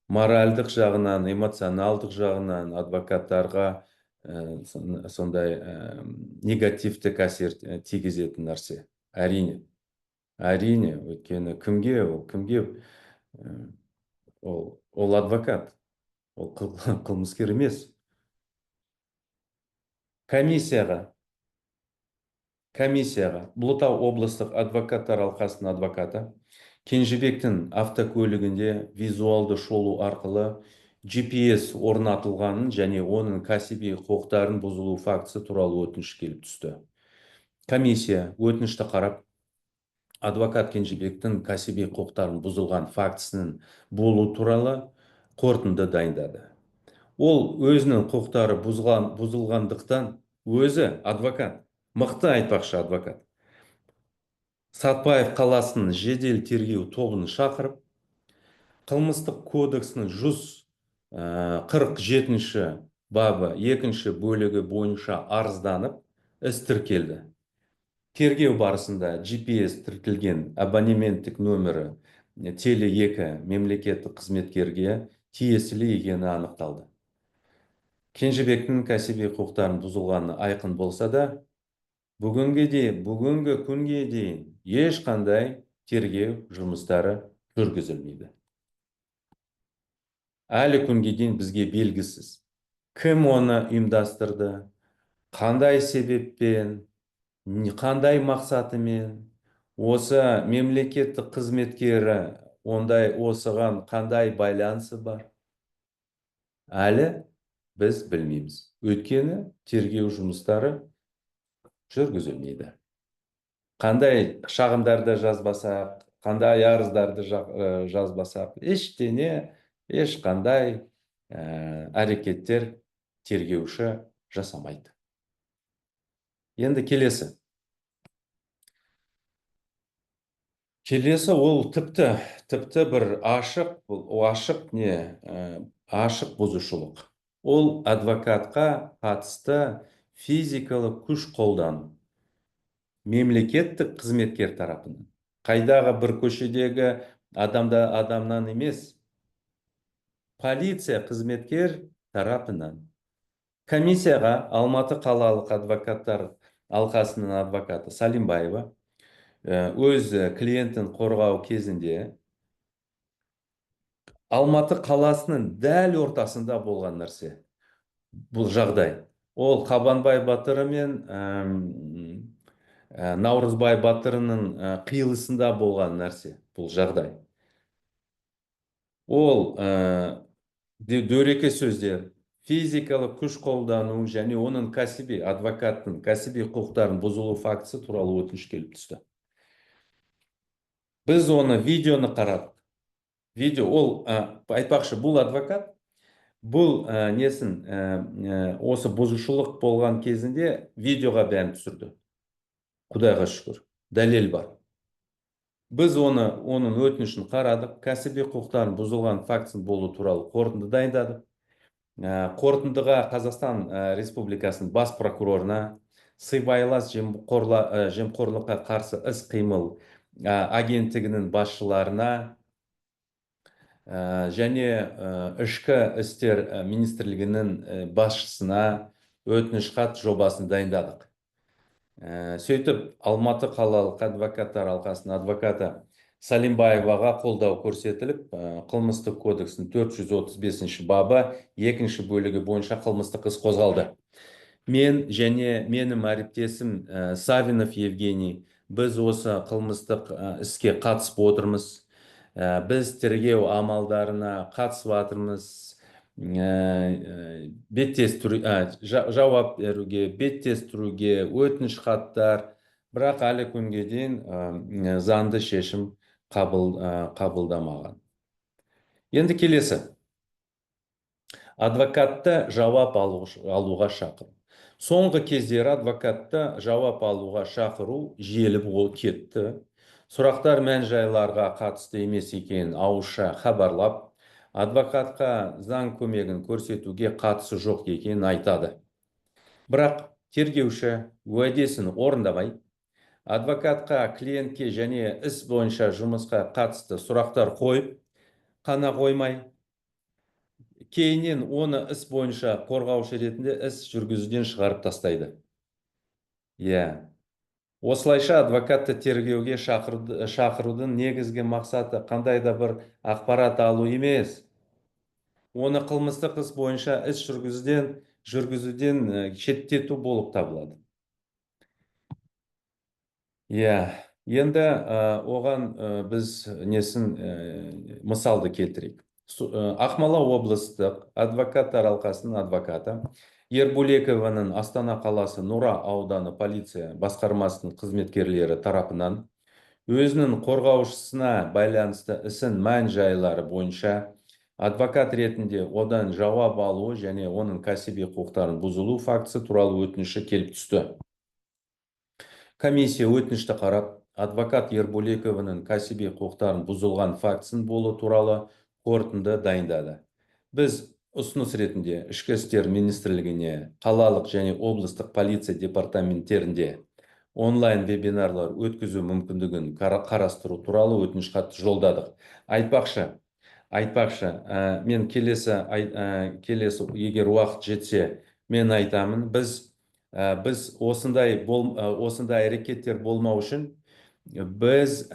моральдық жағынан, эмоционалдық жағынан адвокаттарға сондай негативтік әсер тигізетін нәрсе. Әрине, өйткені кімге ол адвокат, ол қылмыскер емес. Комиссияға Бұлытау облыстық адвокаттар алқасының адвокаты Кенжебектің автокөлігінде визуалды шолу арқылы GPS орнатылғанын және оның кәсіби құқықтарын бұзылу фактісі туралы өтініш келіп түсті. Комиссия өтінішті қарап, адвокат Кенжебектің кәсіби құқықтарын бұзылған фактісінің болу туралы қорытынды дайындады. Ол өзінің құқықтары бұзылғандықтан, өзі адвокат, мықты айтпақшы адвокат, Сатпаев қаласының жедел тергеу тобын шақырып, қылмыстық кодексінің 147-ші бабы 2-ші бөлігі бойынша арызданып, іс тіркелді. Тергеу барысында GPS тіркелген абонементтік нөмірі Теле2 мемлекеттік қызметкерге тиесілі екені анықталды. Кенжебектің кәсіби құқықтарын бұзылғаны айқын болса да, бүгінгі күнге дейін ешқандай тергеу жұмыстары жүргізілмейді. Әлі күнге дейін бізге белгісіз, кім оны ұйымдастырды, қандай себеппен, қандай мақсатымен, осы мемлекеттік қызметкері осыған қандай байланысы бар. Әлі біз білмейміз. Өйткені тергеу жұмыстары жүргізілмейді. Қандай шағымдарды жазбасақ, қандай арыздарды жазбасақ, ешқандай әрекеттер тергеуші жасамайды. Енді келесі. Келесі ол тіпті бір ашық бұзушылық. Ол адвокатқа қатысты физикалық күш қолдану. Мемлекеттік қызметкер тарапынан. Қайдағы бір көшедегі адамнан емес, полиция қызметкер тарапынан. Комиссияға Алматы қалалық адвокаттар алқасының адвокаты Салимбаева өз клиентін қорғау кезінде Алматы қаласының дәл ортасында болған нәрсе. Бұл жағдай. Ол Қабанбай Батыры мен Наурызбай Батырының қиылысында болған нәрсе. Бұл жағдай. Ол дөрекі сөздер, физикалық күш қолдану және оның адвокаттың кәсіби құқықтарын бұзылу фактісі туралы өтініш келіп түсті. Біз оны видеоны қарадық. Ол айтпақшы, бұл адвокат, бұл осы бұзушылық болған кезінде видеоға бәрін түсірді. Құдайға шүкір, дәлел бар. Біз оның өтінішін қарадық, кәсіби құқықтарын бұзылған фактісін болу туралы қорытынды дайындадық. Қорытындыға Қазақстан Республикасының бас прокурорына, сыбайлас жемқорлыққа қарсы іс-қимыл агенттігінің басшыларына және ішкі істер министрлігінің басшысына өтініш хат жобасын дайындадық. Сөйтіп, Алматы қалалық адвокаттар алқасының адвокаты Салимбаеваға қолдау көрсетіліп, қылмыстық кодекстің 435 бабы 2 бөлігі бойынша қылмыстық іс қозғалды. Мен және менің әріптесім Савинов Евгений, біз осы қылмыстық іске қатысып отырмыз. Біз тергеу амалдарына қатысып жатырмыз. Жауап беруге, беттестіруге, өтініш хаттар, бірақ әлі күнге дейін заңды шешім қабылдамаған. Енді келесі. Адвокатты жауап алуға шақыру. Соңғы кездері адвокатты жауап алуға шақыру жиілеп кетті. Сұрақтар мән-жайларға қатысты емес екенін ауызша хабарлап, адвокатқа заң көмегін көрсетуге қатысы жоқ екенін айтады. Бірақ тергеуші уәдесін орындамай, адвокатқа клиентке және іс бойынша жұмысқа қатысты сұрақтар қойып, қана қоймай, кейіннен оны іс бойынша қорғаушы ретінде іс жүргізуден шығарып тастайды. Осылайша адвокатты тергеуге шақырудың негізгі мақсаты қандай да бір ақпарат алу емес. Оны қылмыстық іс бойынша іс жүргізуден шеттету болып табылады. Енді оған біз мысалды келтірейік. Ақмола облыстық адвокаттар алқасының адвокаты Ербулекованың Астана қаласы Нұра ауданы полиция басқармасының қызметкерлері тарапынан өзінің қорғаушысына байланысты ісін мән-жайлары бойынша адвокат ретінде одан жауап алу және оның кәсіби құқықтарын бұзылу фактісі туралы өтініші келіп түсті. Комиссия өтінішті қарап, адвокат Ербулекованың кәсіби құқықтарын бұзылған фактісін болу туралы қорытынды дайындады. Біз ұсыныс ретінде ішкі істер министрлігіне, қалалық және облыстық полиция департаменттерінде онлайн вебинарлар өткізу мүмкіндігін қарастыру туралы өтініш хат жолдадық. Айтпақшы, мен келесі егер уақыт жетсе, мен айтамын, біз осындай әрекеттер болмау үшін, біз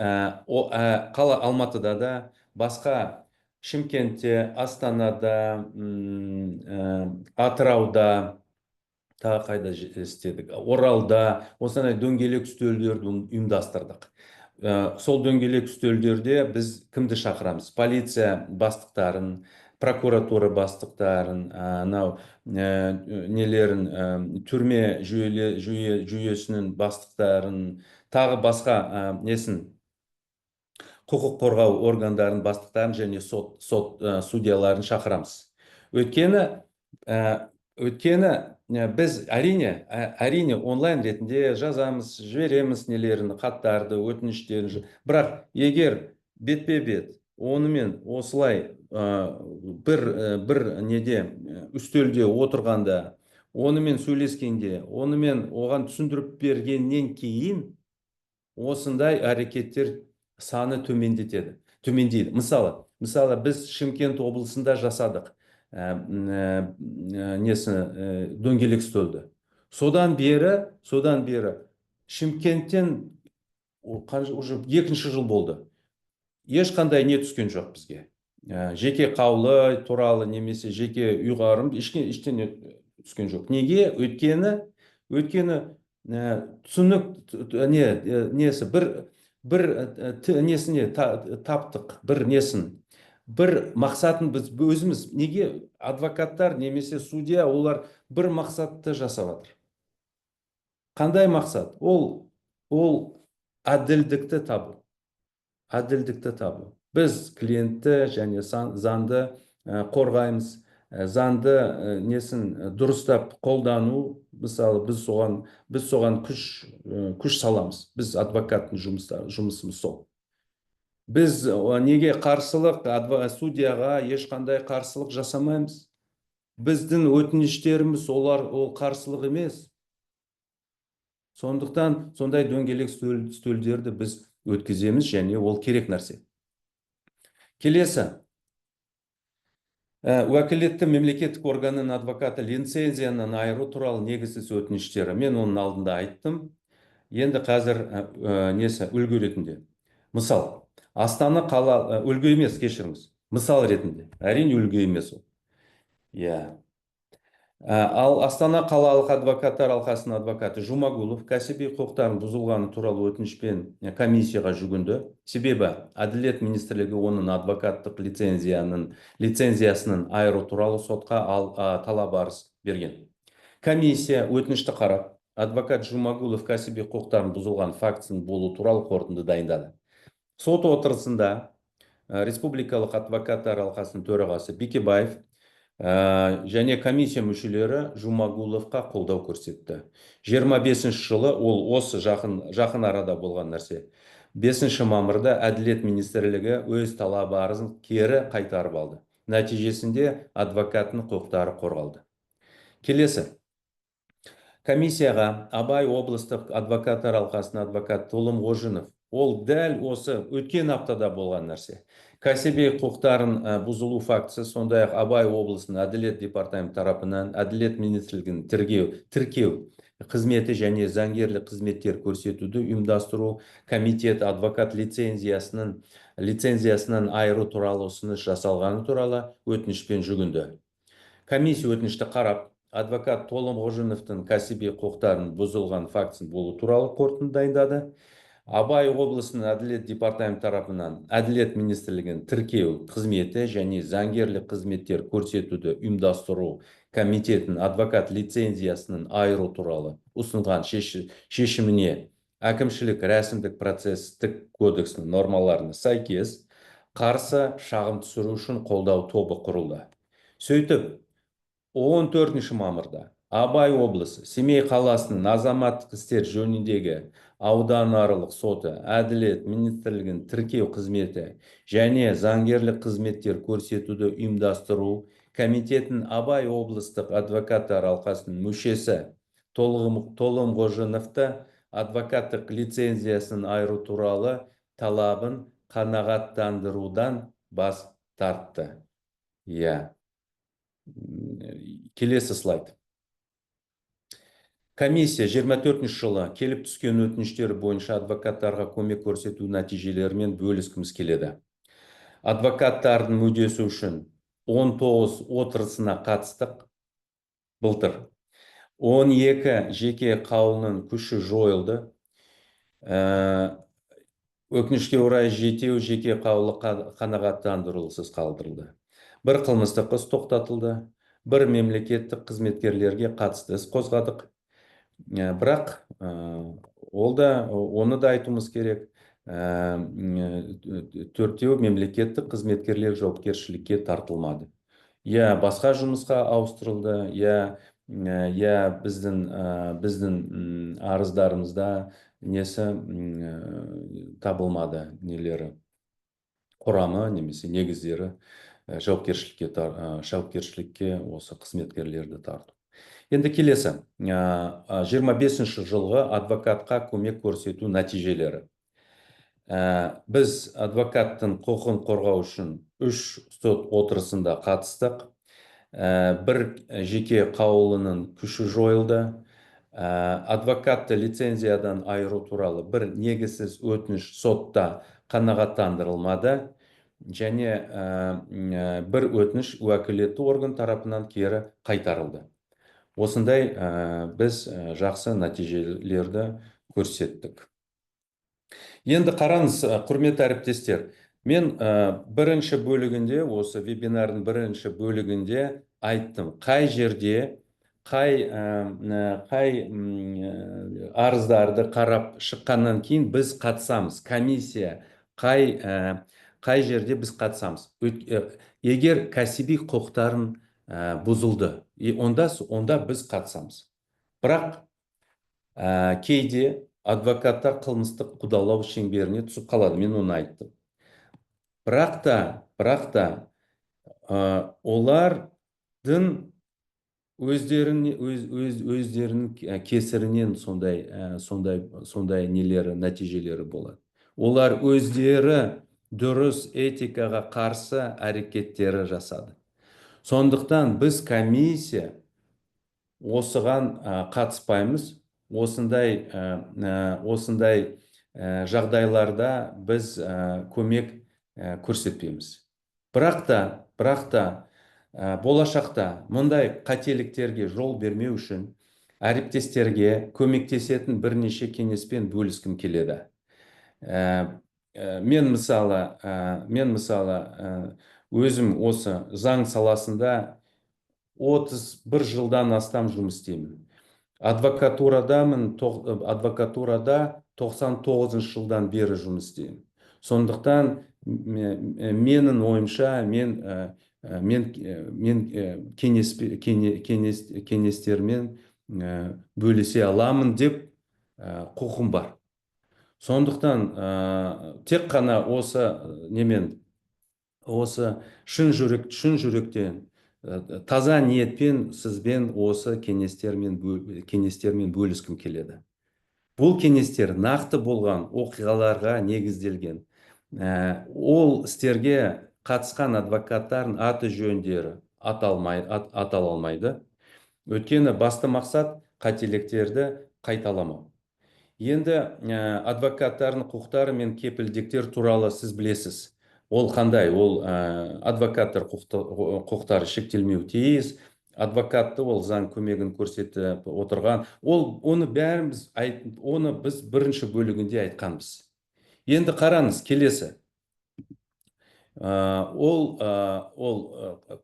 Алматыда да, басқа Шымкентте, Астанада, Атырауда, тағы қайда істедік, Оралда, осындай дөңгелек үстелдерді ұйымдастырдық. Сол дөңгелек үстелдерде біз кімді шақырамыз? Полиция бастықтарын, прокуратура бастықтарын, түрме жүйесінің бастықтарын, тағы басқа құқық қорғау органдарының бастықтарын және судьяларын шақырамыз. Өйткені біз әрине онлайн ретінде жазамыз, жібереміз нелерін, хаттарды, өтініштерін. Бірақ егер бетпе-бет онымен осылай бір неде үстелде отырғанда, онымен сөйлескенде, онымен оған түсіндіріп бергеннен кейін осындай әрекеттер саны төмендейді. Мысалы біз Шымкент облысында жасадық дөңгелек үстелді. Содан бері Шымкенттен уже 2-ші жыл болды. Ешқандай не түскен жоқ бізге. Жеке қаулы туралы немесе жеке ұйғарым ештеңе түскен жоқ. Неге? Өйткені түсінік несі бір несіне таптық, бір мақсатын біз өзіміз, неге адвокаттар немесе судья олар бір мақсатты жасап жатыр? Қандай мақсат? Ол әділдікті табу. Біз клиентті және заңды қорғаймыз, заңды дұрыстап қолдану. Мысалы біз соған күш саламыз. Біз адвокаттың жұмысымыз сол. Біз неге судьяға ешқандай қарсылық жасамаймыз? Біздің өтініштеріміз ол қарсылық емес. Сондықтан сондай дөңгелек үстелдерді біз өткіземіз, және ол керек нәрсе. Келесі. Уәкілетті мемлекеттік органның адвокаты лицензияны айыру туралы негізсіз өтініштері. Мен оның алдында айттым. Енді қазір үлгі ретінде. Мысал, Астана қала үлгі емес, кешіріңіз. Мысал ретінде. Әрине үлгі емес ол. Ал Астана қалалық адвокаттар алқасының адвокаты Жумагулов кәсіби құқықтарын бұзылғаны туралы өтінішпен комиссияға жүгінді. Себебі Әділет министрлігі оның адвокаттық лицензиясының айыру туралы сотқа талап арыз берген. Комиссия өтінішті қарап, адвокат Жумагулов кәсіби құқықтарын бұзылған фактісінің болу туралы қорытынды дайындады. Сот отырысында Республикалық адвокаттар алқасының төрағасы Бекебаев және комиссия мүшелері Жумагуловқа қолдау көрсетті. 25-ші жылы ол осы жақын арада болған нәрсе. 5 мамырда Әділет министрлігі өз талап арызын кері қайтарып алды. Нәтижесінде адвокаттың құқықтары қорғалды. Келесі. Комиссияға Абай облыстық адвокаттар алқасының адвокат Толым Қожынов. Ол дәл осы өткен аптада болған нәрсе. Кәсіби құқықтарын бұзылу фактісі, сондай-ақ Абай облысының Әділет департамент тарапынан Әділет министрлігінің тіркеу қызметі және заңгерлік қызметтер көрсетуді ұйымдастыру комитет адвокат лицензиясының айыру туралы ұсыныс жасалғаны туралы өтінішпен жүгінді. Комиссия өтінішті қарап, адвокат Толым Қожыновтың кәсіби құқықтарын бұзылған фактісін болу туралы қорытынды дайындады. Абай облысының Әділет департамент тарапынан Әділет министрлігінің тіркеу қызметі және заңгерлік қызметтер көрсетуді ұйымдастыру комитетінің адвокат лицензиясының айыру туралы ұсынған шешіміне әкімшілік рәсімдік процестік кодексінің нормаларына сәйкес қарсы шағым түсіру үшін қолдау тобы құрылды. Сөйтіп, 14 мамырда Абай облысы Семей қаласының азаматтық істер жөніндегі ауданаралық соты Әділет министрлігінің тіркеу қызметі және заңгерлік қызметтер көрсетуді ұйымдастыру комитетінің Абай облыстық адвокаттар алқасының мүшесі Толым Қожыновты адвокаттық лицензиясын айыру туралы талабын қанағаттандырудан бас тартты. Келесі слайд. Комиссия 24 жылы келіп түскен өтініштері бойынша адвокаттарға көмек көрсету нәтижелерімен бөліскіміз келеді. Адвокаттардың мүддесі үшін 19 отырысына қатыстық былтыр. 12 жеке қаулының күші жойылды. Өкінішке орай 7 жеке қаулы қанағаттандырылусыз қалдырылды. Бір қылмыстық іс тоқтатылды. Бір мемлекеттік қызметкерлерге қатысты іс қозғадық. Бірақ оны да айтуымыз керек. 4 мемлекеттік қызметкерлер жауапкершілікке тартылмады. я басқа жұмысқа ауыстырылды, я біздің арыздарымызда несі табылмады, нелері, құрамы немесе негіздері жауапкершілікке осы қызметкерлерді тарту. Енді келесі, 25-ші жылғы адвокатқа көмек көрсету нәтижелері. Біз адвокаттың құқығын қорғау үшін 3 сот отырысында қатыстық. Бір жеке қаулының күші жойылды. Адвокатты лицензиядан айыру туралы бір негізсіз өтініш сотта қанағаттандырылмады. Және бір өтініш уәкілетті орган тарапынан кері қайтарылды. Осындай біз жақсы нәтижелерді көрсеттік. Енді қараңыз, құрметті әріптестер, мен бірінші бөлігінде, осы вебинардың бірінші бөлігінде айттым, қай жерде, қай арыздарды қарап шыққаннан кейін біз қатысамыз, комиссия, қай жерде біз қатысамыз. Егер кәсіби құқықтарын бұзылды, онда біз қатысамыз. Бірақ кейде адвокаттар қылмыстық қудалау шеңберіне түсіп қалады, мен оны айттым. Бірақ та олардың өздерінің кесірінен сондай нелері, нәтижелері болады. Олар өздері дұрыс этикаға қарсы әрекеттері жасады. Сондықтан біз комиссия осыған қатыспаймыз. Осындай жағдайларда біз көмек көрсетпейміз. Бірақ та болашақта мұндай қателіктерге жол бермеу үшін әріптестерге көмектесетін бірнеше кеңеспен бөліскім келеді. Мен мысалы өзім осы заң саласында 31 жылдан астам жұмыс істеймін. Адвокатурада 99 жылдан бері жұмыс істеймін. Сондықтан менің ойымша мен кеңестермен бөлісе аламын деп құқым бар. Сондықтан тек қана осы шын жүректен, таза ниетпен сізбен осы кеңестермен бөліскім келеді. Бұл кеңестер нақты болған оқиғаларға негізделген. Ол істерге қатысқан адвокаттардың аты жөндері аталмайды. Өйткені басты мақсат қателіктерді қайталамау. Енді адвокаттардың құқықтары мен кепілдіктер туралы сіз білесіз. Ол қандай? Ол адвокаттар құқықтары шектелмеу тиіс. Адвокатты ол заң көмегін көрсетіп отырған. Оны біз бірінші бөлігінде айтқанбыз. Енді қараңыз, келесі. Ол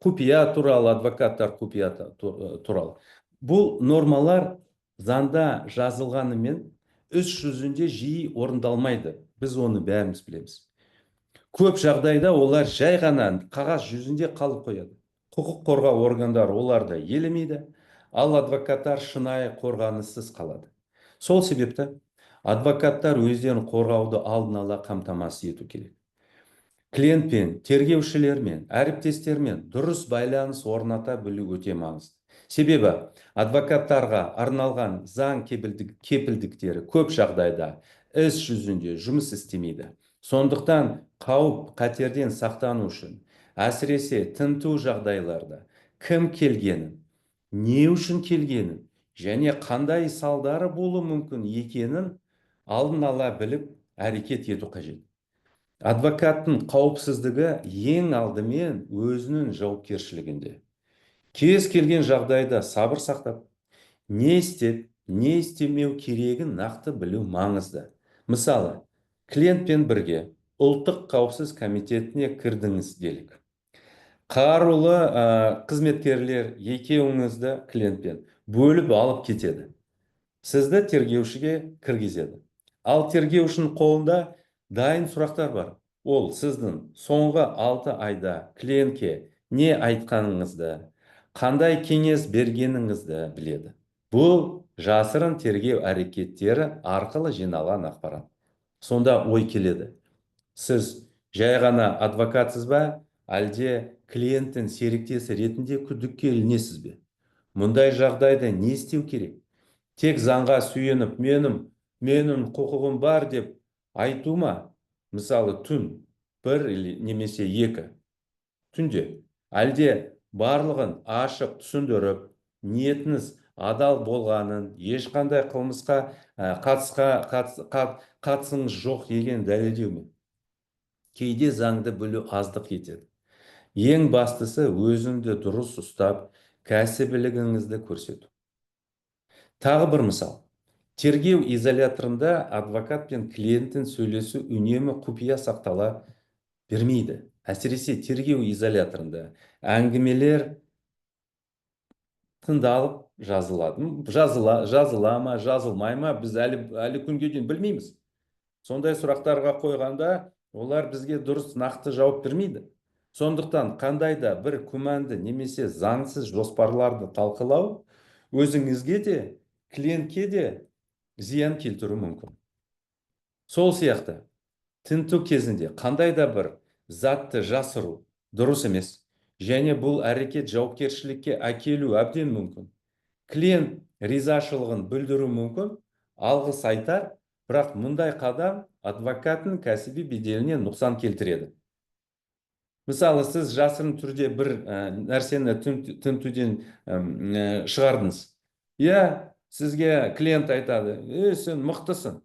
құпия туралы, адвокаттар құпия туралы. Бұл нормалар заңда жазылғанымен іс жүзінде жиі орындалмайды. Біз оны бәріміз білеміз. Көп жағдайда олар жай ғана қағаз жүзінде қалып қояды. Құқық қорғау органдары оларды елемейді, ал адвокаттар шынайы қорғаныссыз қалады. Сол себепті адвокаттар өздерін қорғауды алдын ала қамтамасыз ету керек. Клиентпен, тергеушілермен, әріптестермен дұрыс байланыс орната білу өте маңызды. Себебі адвокаттарға арналған заң кепілдіктері көп жағдайда іс жүзінде жұмыс істемейді. Сондықтан қауіп қатерден сақтану үшін, әсіресе тінту жағдайларда кім келгенін, не үшін келгенін және қандай салдары болуы мүмкін екенін алдын ала біліп әрекет ету қажет. Адвокаттың қауіпсіздігі ең алдымен өзінің жауапкершілігінде. Кез келген жағдайда сабыр сақтап, не істеп, не істемеу керегін нақты білу маңызды. Мысалы, клиентпен бірге ұлттық қауіпсіз комитетіне кірдіңіз делік. Қарулы қызметкерлер екеуіңізді клиентпен бөліп алып кетеді. Сізді тергеушіге кіргізеді. Ал тергеушінің қолында дайын сұрақтар бар. Ол сіздің соңғы 6 айда клиентке не айтқаныңызды, қандай кеңес бергеніңізді біледі. Бұл жасырын тергеу әрекеттері арқылы жиналған ақпарат. Сонда ой келеді. Сіз жай ғана адвокатсыз ба, әлде клиенттің серіктесі ретінде күдікке ілінесіз бе? Мұндай жағдайда не істеу керек? Тек заңға сүйеніп, менің құқығым бар деп айту ма? Мысалы, түн, бір немесе екі түнде. Әлде барлығын ашық түсіндіріп, ниетіңіз адал болғанын, ешқандай қылмысқа қатысыңыз жоқ еген дәлелдеу ме? Кейде заңды білу аздық етеді. Ең бастысы өзіңді дұрыс ұстап, кәсібилігіңізді көрсету. Тағы бір мысал. Тергеу изоляторында адвокат пен клиенттің сөйлесу үнемі құпия сақтала бермейді. Әсіресе тергеу изоляторында әңгімелер тыңдалып жазыла ма, жазылмай ма, біз әлі күнге дейін білмейміз. Сондай сұрақтарға қойғанда олар бізге дұрыс нақты жауап бермейді. Сондықтан қандай да бір күмәнді немесе заңсыз жоспарларды талқылау өзіңізге де, клиентке де зиян келтіру мүмкін. Сол сияқты, тінту кезінде қандай да бір затты жасыру дұрыс емес, және бұл әрекет жауапкершілікке әкелу әбден мүмкін. Клиент ризашылығын білдіру мүмкін, алғыс айтар, бірақ мұндай қадам адвокаттың кәсіби беделіне нұқсан келтіреді. Мысалы, сіз жасырын түрде бір нәрсені тінтуден шығардыңыз. Сізге клиент айтады, сен мықтысың,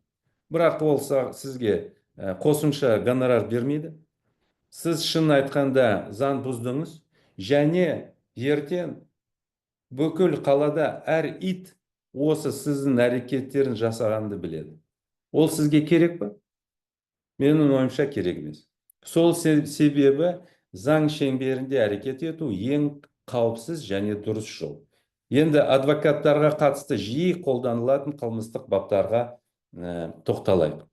бірақ ол сізге қосымша гонорар бермейді. Сіз шын айтқанда заң бұздыңыз, және ертең бүкіл қалада әр ит осы сіздің әрекеттерін жасағанды біледі. Ол сізге керек пе? Менің ойымша керек емес. Сол себебі заң шеңберінде әрекет ету ең қауіпсіз және дұрыс жол. Енді адвокаттарға қатысты жиі қолданылатын қылмыстық баптарға тоқталайық.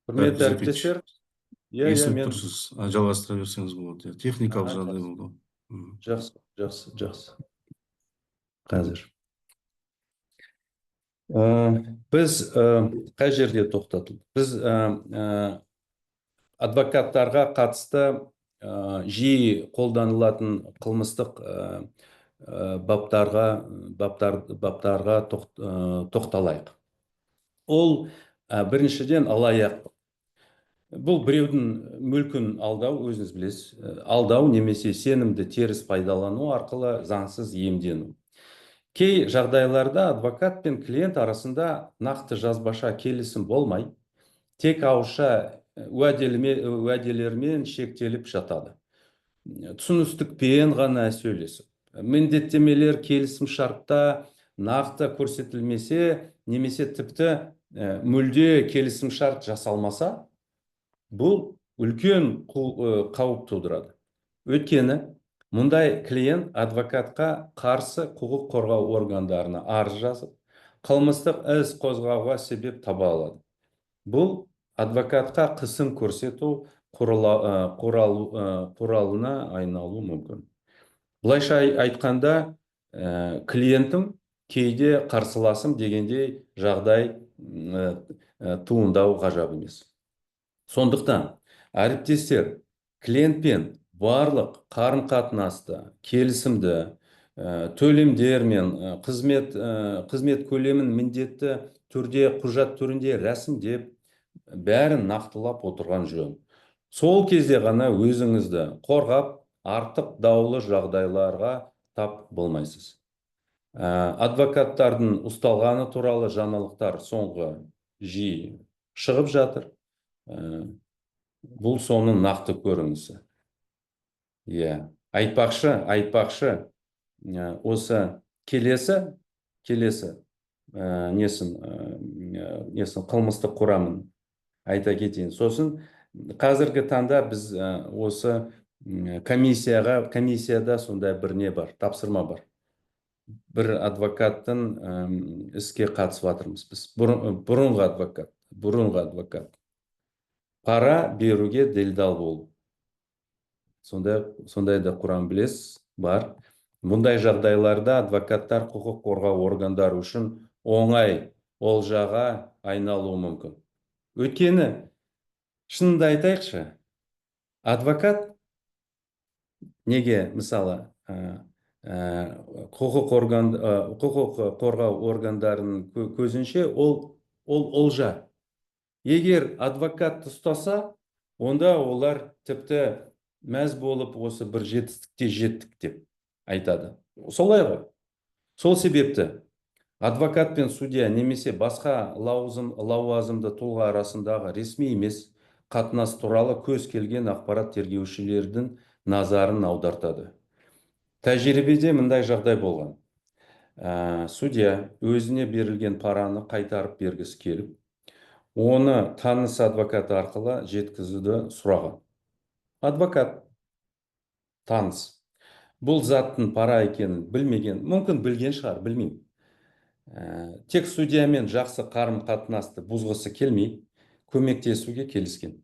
Құрметті әріптестер, естіліп тұрсыз, жалғастыра берсеңіз болады. Техникалық жағдай болды. Жақсы. Қазір. Біз қай жерде тоқтатылдық? Біз адвокаттарға қатысты жиі қолданылатын қылмыстық баптарға тоқталайық. Ол біріншіден алаяқтық. Бұл біреудің мүлкін алдау, өзіңіз білесіз, алдау немесе сенімді теріс пайдалану арқылы заңсыз иемдену. Кей жағдайларда адвокат пен клиент арасында нақты жазбаша келісім болмай, тек ауызша уәделермен шектеліп жатады. Түсіністікпен ғана сөйлесіп, міндеттемелер келісім шартта нақты көрсетілмесе, немесе тіпті мүлде келісім шарт жасалмаса, бұл үлкен қауіп тудырады. Өйткені мұндай клиент адвокатқа қарсы құқық қорғау органдарына арыз жазып, қылмыстық іс қозғауға себеп таба алады. Бұл адвокатқа қысым көрсету құралына айналуы мүмкін. Бұлайша айтқанда, клиентім кейде қарсыласым дегендей жағдай туындау ғажап емес. Сондықтан, әріптестер, клиентпен барлық қарым-қатынасты, келісімді, төлемдер мен қызмет көлемін міндетті түрде, құжат түрінде рәсімдеп, бәрін нақтылап отырған жөн. Сол кезде ғана өзіңізді қорғап, артық даулы жағдайларға тап болмайсыз. Адвокаттардың ұсталғаны туралы жаңалықтар соңғы жиі шығып жатыр. Бұл соның нақты көрінісі. Айтпақшы, осы келесі несін қылмыстық құрамын айта кетейін. Сосын қазіргі таңда біз осы комиссияда сондай бір не бар, тапсырма бар. Бір адвокаттың іске қатысып жатырмыз біз. Бұрынғы адвокат. Пара беруге делдал болу. Сондай да құрам білесіз, бар. Мұндай жағдайларда адвокаттар құқық қорғау органдары үшін оңай олжаға айналуы мүмкін. Өйткені, шынында айтайықшы, адвокат неге, мысалы, құқық қорғау органдарының көзінше ол олжа. Егер адвокатты ұстаса, онда олар тіпті мәз болып осы бір жетістікте жеттік деп айтады. Солай ғой. Сол себепті адвокат пен судья немесе басқа лауазымды тұлға арасындағы ресми емес қатынас туралы көз келген ақпарат тергеушілердің назарын аудартады. Тәжірибеде мындай жағдай болған. Судья өзіне берілген параны қайтарып бергісі келіп, оны таныс адвокат арқылы жеткізуді сұраған. Адвокат таныс. Бұл заттың пара екенін білмеген, мүмкін білген шығар, білмеймін. Тек судьямен жақсы қарым-қатынасты бұзғысы келмей, көмектесуге келіскен.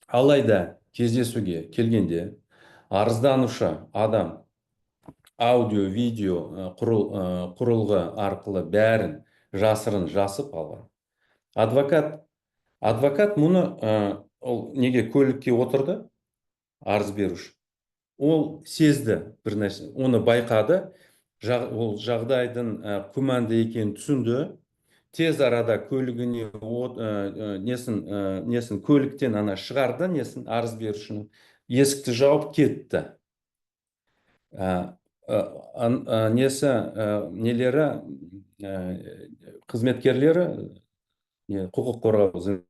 Алайда кездесуге келгенде арызданушы адам аудио, видео құрылғы арқылы бәрін жасырын жасып алған. Адвокат мұны неге көлікке отырды? Арыз беруші. Ол сезді бір нәрсе, оны байқады, ол жағдайдың күмәнді екенін түсінді, тез арада көлігіне көліктен шығарды, арыз берушінің, есікті жауып кетті. Қызметкерлері, құқық қорғау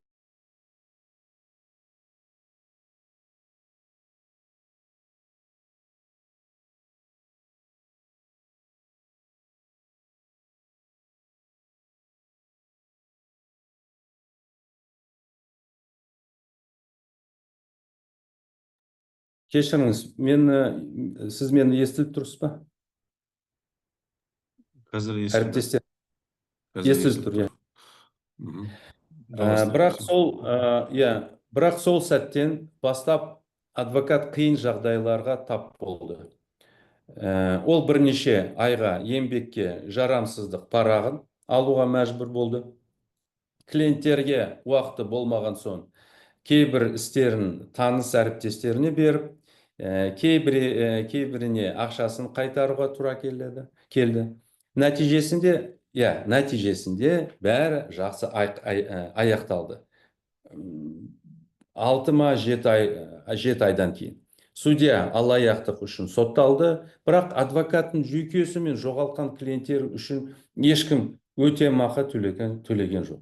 кешіріңіз, сіз мені естіліп тұрсыз ба? Қазір Әріптестер, естіліп тұр, Бірақ сол сәттен бастап адвокат қиын жағдайларға тап болды. Ол бірнеше айға еңбекке жарамсыздық парағын алуға мәжбүр болды. Клиенттерге уақыты болмаған соң кейбір істерін таныс әріптестеріне беріп, кейбіріне ақшасын қайтаруға тура келді. Нәтижесінде бәрі жақсы аяқталды. 6-7 айдан кейін. Судья алаяқтық үшін сотталды, бірақ адвокаттың жүйкесі мен жоғалған клиенттер үшін ешкім өтемақы төлеген жоқ.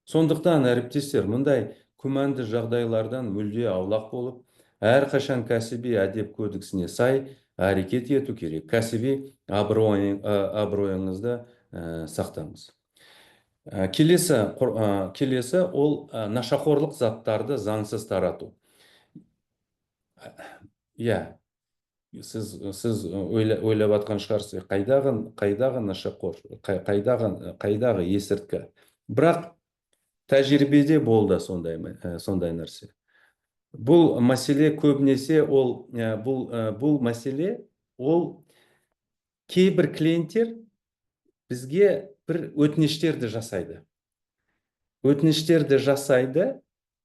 Сондықтан әріптестер, мұндай күмәнді жағдайлардан мүлде аулақ болып, әрқашан кәсіби әдеп кодексіне сай әрекет ету керек. Кәсіби абыройыңызды сақтаңыз. Келесі ол нашақорлық заттарды заңсыз тарату. Сіз ойлап атқан шығарсыз, қайдағы нашақор, қайдағы есірткі. Бірақ тәжірибеде болды сондай нәрсе. Бұл мәселе көбінесе, бұл мәселе, кейбір клиенттер бізге бір өтініштерді жасайды.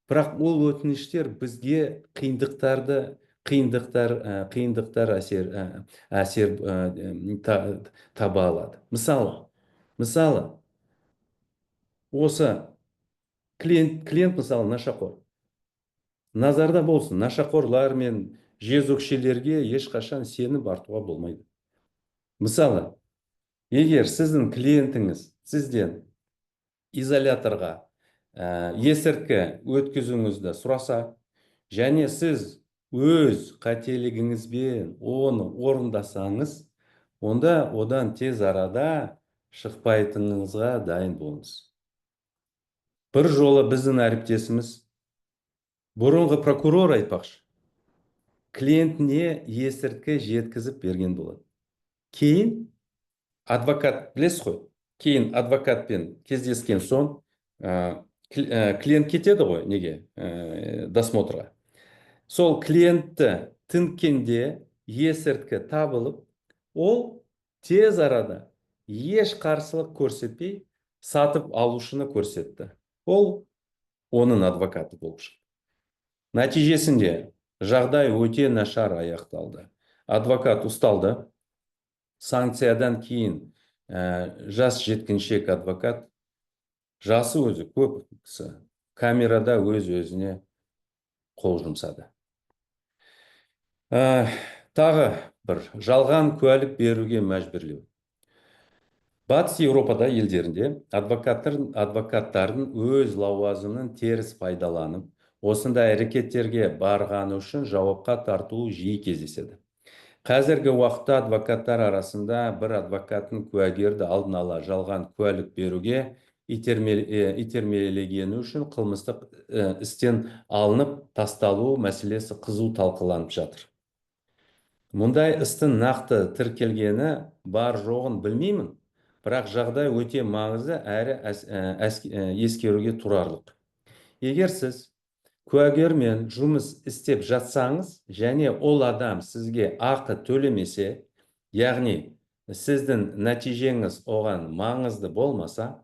Бірақ ол өтініштер бізге қиындықтар әсер таба алады. Мысалы, осы клиент мысалы нашақор. Назарда болсын, нашақорлар мен жезөкшелерге ешқашан сеніп артуға болмайды. Мысалы, егер сіздің клиентіңіз сізден изоляторға есірткі өткізуіңізді сұраса, және сіз өз қателігіңізбен оны орындасаңыз, онда одан тез арада шықпайтыныңызға дайын болыңыз. Бір жолы біздің әріптесіміз, бұрынғы прокурор айтпақшы, клиентіне есірткі жеткізіп берген болады. Кейін адвокат, білесіз ғой, кейін адвокатпен кездескен соң, клиент кетеді ғой, неге? Досмотрға. Сол клиентті тінткенде есірткі табылып, ол тез арада еш қарсылық көрсетпей сатып алушыны көрсетті. Ол оның адвокаты болып шықты. Нәтижесінде жағдай өте нашар аяқталды. Адвокат ұсталды. Санкциядан кейін жас жеткіншек адвокат, жасы өзі көп кісі, камерада өз-өзіне қол жұмсады. Тағы бір, жалған куәлік беруге мәжбүрлеу. Батыс Еуропада елдерінде адвокаттардың өз лауазымын теріс пайдаланып, осындай әрекеттерге барғаны үшін жауапқа тартылу жиі кездеседі. Қазіргі уақытта адвокаттар арасында бір адвокаттың куәгерді алдын ала жалған куәлік беруге итермелегені үшін қылмыстық істен алынып тасталу мәселесі қызу талқыланып жатыр. Мұндай істің нақты тіркелгені бар жоғын білмеймін, бірақ жағдай өте маңызды әрі ескеруге тұрарлық. Егер сіз куәгермен жұмыс істеп жатсаңыз, және ол адам сізге ақы төлемесе, яғни сіздің нәтижеңіз оған маңызды болмаса,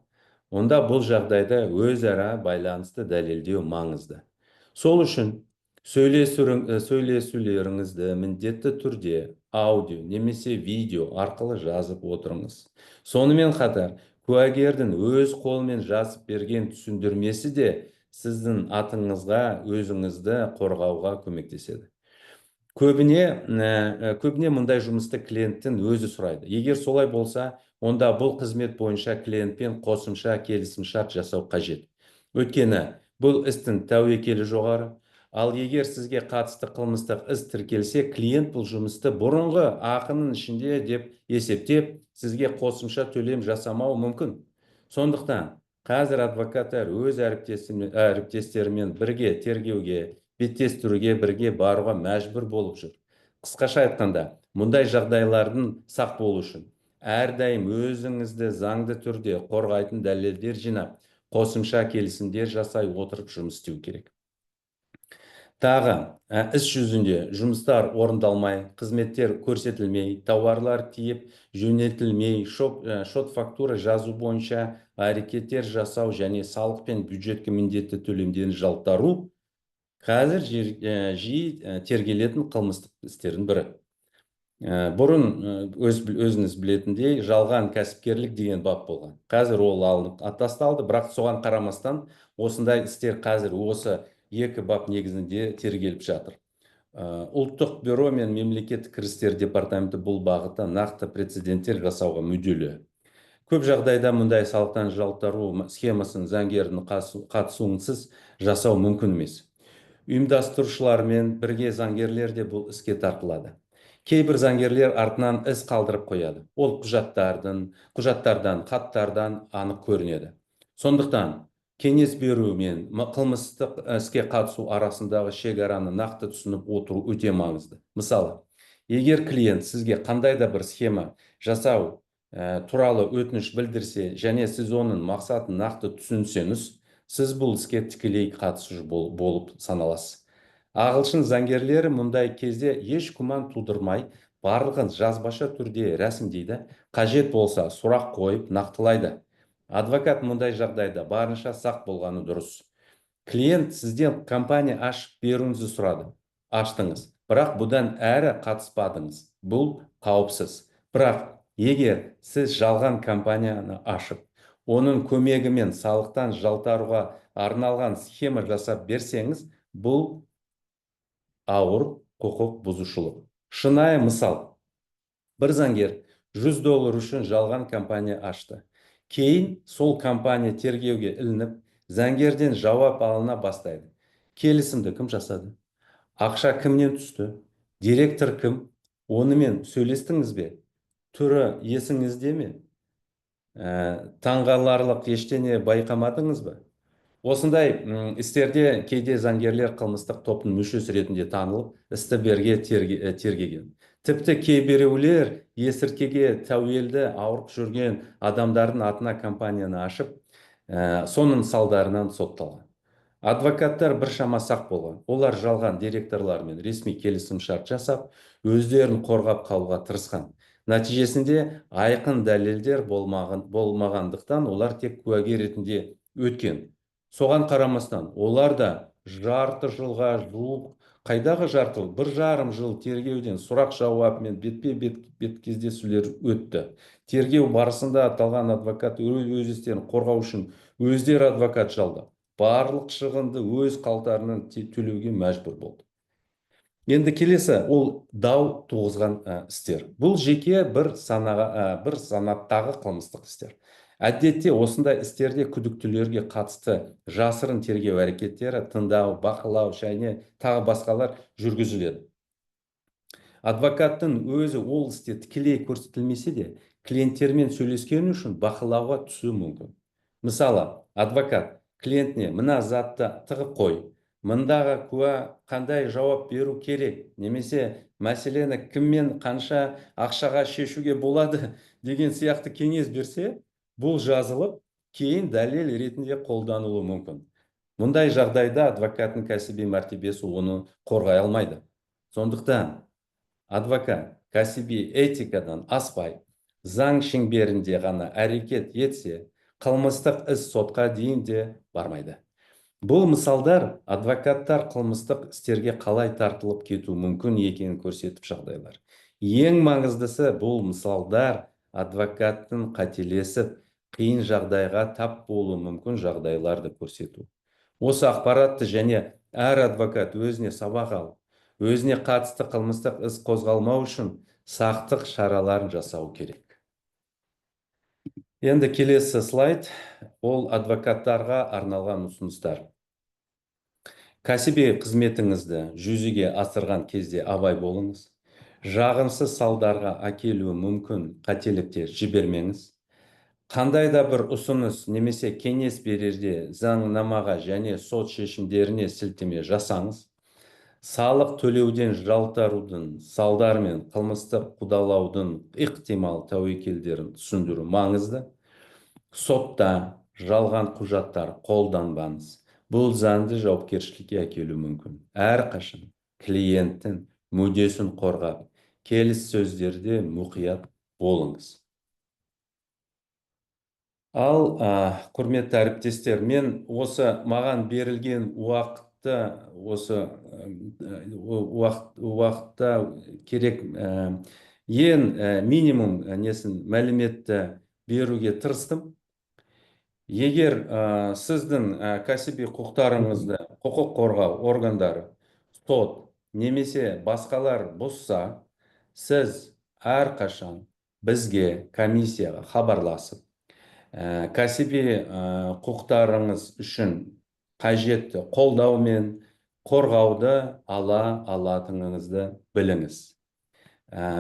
онда бұл жағдайда өзара байланысты дәлелдеу маңызды. Сол үшін сөйлесулеріңізді міндетті түрде аудио немесе видео арқылы жазып отырыңыз. Сонымен қатар, куәгердің өз қолымен жазып берген түсіндірмесі де сіздің атыңызға өзіңізді қорғауға көмектеседі. Көбіне мұндай жұмысты клиенттің өзі сұрайды. Егер солай болса, онда бұл қызмет бойынша клиентпен қосымша келісімшарт жасау қажет. Өйткені бұл істің тәуекелі жоғары. Ал егер сізге қатысты қылмыстық іс тіркелсе, клиент бұл жұмысты бұрынғы ақының ішінде деп есептеп, сізге қосымша төлем жасамау мүмкін. Сондықтан қазір адвокаттар өз әріптестерімен бірге тергеуге, беттестіруге бірге баруға мәжбүр болып жүр. Қысқаша айтқанда, мұндай жағдайлардың сақ болу үшін әрдайым өзіңізді заңды түрде қорғайтын дәлелдер жинап, қосымша келісімдер жасай отырып жұмыс істеу керек. Тағы, іс жүзінде жұмыстар орындалмай, қызметтер көрсетілмей, тауарлар тиеп жөнелтілмей, шот фактура жазу бойынша әрекеттер жасау және салық пен бюджетке міндетті төлемдерін жалтару қазір жиі тергелетін қылмыстық істердің бірі. Бұрын өзіңіз білетіндей жалған кәсіпкерлік деген бап болған. Қазір ол алынып тасталды, бірақ соған қарамастан осындай істер қазір осы екі бап негізінде тергеліп жатыр. Ұлттық бюро мен мемлекеттік кірістер департаменті бұл бағытта нақты прецеденттер жасауға мүдделі. Көп жағдайда мұндай салықтан жалтару схемасын заңгердің қатысуынсыз жасау мүмкін емес. Ұйымдастырушылармен бірге заңгерлер де бұл іске тартылады. Кейбір заңгерлер артынан іс қалдырып қояды. Ол құжаттардан, хаттардан анық көрінеді. Сондықтан кеңес беру мен қылмыстық іске қатысу арасындағы шекараны нақты түсініп отыру өте маңызды. Мысалы, егер клиент сізге қандай да бір схема жасау туралы өтініш білдірсе, және сіз оның мақсатын нақты түсінсеңіз, сіз бұл іске тікелей қатысушы болып саналасыз. Ағылшын заңгерлері мұндай кезде еш күмән тудырмай, барлығын жазбаша түрде рәсімдейді, қажет болса сұрақ қойып нақтылайды. Адвокат мұндай жағдайда барынша сақ болғаны дұрыс. Клиент сізден компания ашып беруіңізді сұрады. Аштыңыз, бірақ бұдан әрі қатыспадыңыз. Бұл қауіпсіз. Бірақ егер сіз жалған компанияны ашып, оның көмегімен салықтан жалтаруға арналған схема жасап берсеңіз, бұл ауыр құқық бұзушылық. Шынайы мысал. Бір заңгер $100 үшін жалған компания ашты. Кейін сол компания тергеуге ілініп, заңгерден жауап алына бастайды. Келісімді кім жасады? Ақша кімнен түсті? Директор кім? Онымен сөйлестіңіз бе? Түрі есіңізде ме? Таңғаларлық ештеңе байқамадыңыз ба? Осындай істерде кейде заңгерлер қылмыстық топтың мүшесі ретінде танылып, істі берге тергеген. Тіпті кейбіреулер есірткіге тәуелді ауырып жүрген адамдардың атына компанияны ашып, соның салдарынан сотталған. Адвокаттар біршама сақ болған. Олар жалған директорлармен ресми келісім шарт жасап, өздерін қорғап қалуға тырысқан. Нәтижесінде айқын дәлелдер болмағандықтан олар тек куәгер ретінде өткен. Соған қарамастан, олар да жарты жылға жуық, қайдағы жарты жыл, 1,5 жыл тергеуден сұрақ жауапымен бетпе-бет кездесулер өтті. Тергеу барысында аталған адвокат өз істерін қорғау үшін өздері адвокат жалдап, барлық шығынды өз қалтарынан төлеуге мәжбүр болды. Енді келесі, ол дау туғызған істер. Бұл жеке бір санаттағы қылмыстық істер. Әдетте осындай істерде күдіктілерге қатысты жасырын тергеу әрекеттері, тыңдау, бақылау және тағы басқалар жүргізіледі. Адвокаттың өзі ол істе тікелей көрсетілмесе де, клиенттермен сөйлескені үшін бақылауға түсуі мүмкін. Мысалы, адвокат клиентіне мына затты тығып қой, мындағы куә қандай жауап беру керек, немесе мәселені кіммен қанша ақшаға шешуге болады деген сияқты кеңес берсе, бұл жазылып, кейін дәлел ретінде қолданылуы мүмкін. Мұндай жағдайда адвокаттың кәсіби мәртебесі оны қорғай алмайды. Сондықтан адвокат кәсіби этикадан аспай, заң шеңберінде ғана әрекет етсе, қылмыстық іс сотқа дейін де бармайды. Бұл мысалдар адвокаттар қылмыстық істерге қалай тартылып кету мүмкін екенін көрсетіп жағдайлар. Ең маңыздысы, бұл мысалдар адвокаттың қателесіп, қиын жағдайға тап болуы мүмкін жағдайларды көрсету. Осы ақпаратты және әр адвокат өзіне сабақ алып, өзіне қатысты қылмыстық іс қозғалмау үшін сақтық шараларын жасау керек. Енді келесі слайд, ол адвокаттарға арналған ұсыныстар. Кәсіби қызметіңізді жүзеге асырған кезде абай болыңыз. Жағымсыз салдарға әкелуі мүмкін қателіктер жібермеңіз. Қандай да бір ұсыныс немесе кеңес берерде заңнамаға және сот шешімдеріне сілтеме жасаңыз. Салық төлеуден жалтарудың салдары мен қылмыстық қудалаудың ықтимал тәуекелдерін түсіндіру маңызды. Сотта жалған құжаттар қолданбаңыз. Бұл заңды жауапкершілікке әкелуі мүмкін. Әрқашан клиенттің мүддесін қорғап, келіссөздерде мұқият болыңыз. Ал, құрметті әріптестер, мен осы маған берілген уақытта керек ең минимум мәліметті беруге тырыстым. Егер сіздің кәсіби құқықтарыңызды құқық қорғау органдары, сот немесе басқалар бұзса, сіз әрқашан бізге, комиссияға хабарласып, кәсіби құқықтарыңыз үшін қажетті қолдау мен қорғауды ала алатыныңызды біліңіз.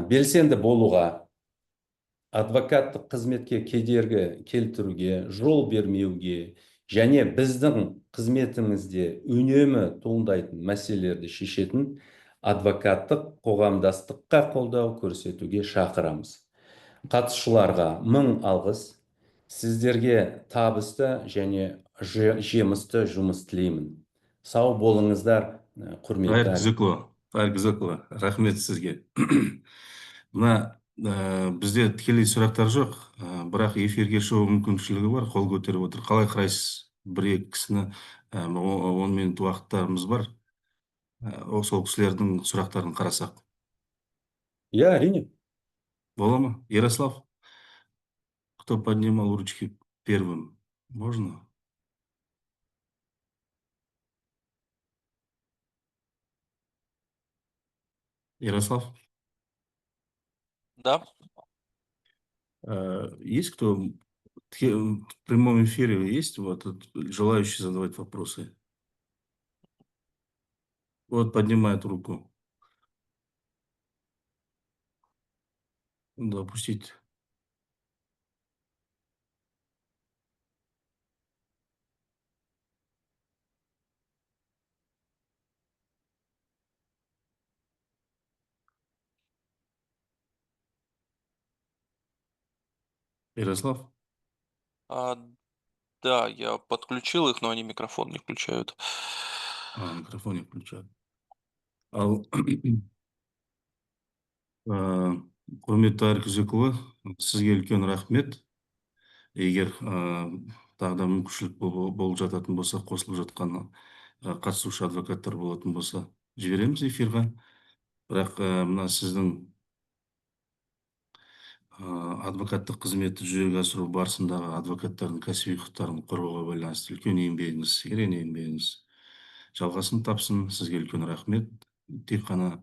Белсенді болуға, адвокаттық қызметке кедергі келтіруге, жол бермеуге және біздің қызметімізде үнемі туындайтын мәселелерді шешетін адвокаттық қоғамдастыққа қолдау көрсетуге шақырамыз. Қатысушыларға мың алғыс. Сіздерге табысты және жемісті жұмыс тілеймін. Сау болыңыздар, құрметті. Айргізікұлы, рахмет сізге. Мына бізде тікелей сұрақтар жоқ, бірақ эфирге шығу мүмкіншілігі бар, қол көтеріп отыр. Қалай қарайсыз? 1-2 кісіні 10 минут уақыттарымыз бар. Сол кісілердің сұрақтарын қарасақ. Я, әрине. Бола ма? Ярослав? Кто поднимал ручки первым? Можно? Ярослав? Да. Есть кто в прямом эфире есть вот желающие задавать вопросы? Вот поднимает руку. Допустить. Ярослав? Да, я подключил их, но они микрофон не включают. Микрофон не включают. Ал құрметті Арик Жүзекұлы, сізге үлкен рахмет. Егер тағы да мүмкіншілік болып жататын болса, қосылып жатқан қатысушы адвокаттар болатын болса, жібереміз эфирға. Бірақ мына сіздің адвокаттық қызметті жүзеге асыру барысындағы адвокаттардың кәсіби құқықтарын қорғауға байланысты үлкен еңбегіңіз, ерен еңбегіңіз жалғасын тапсын. Сізге үлкен рахмет. Тек қана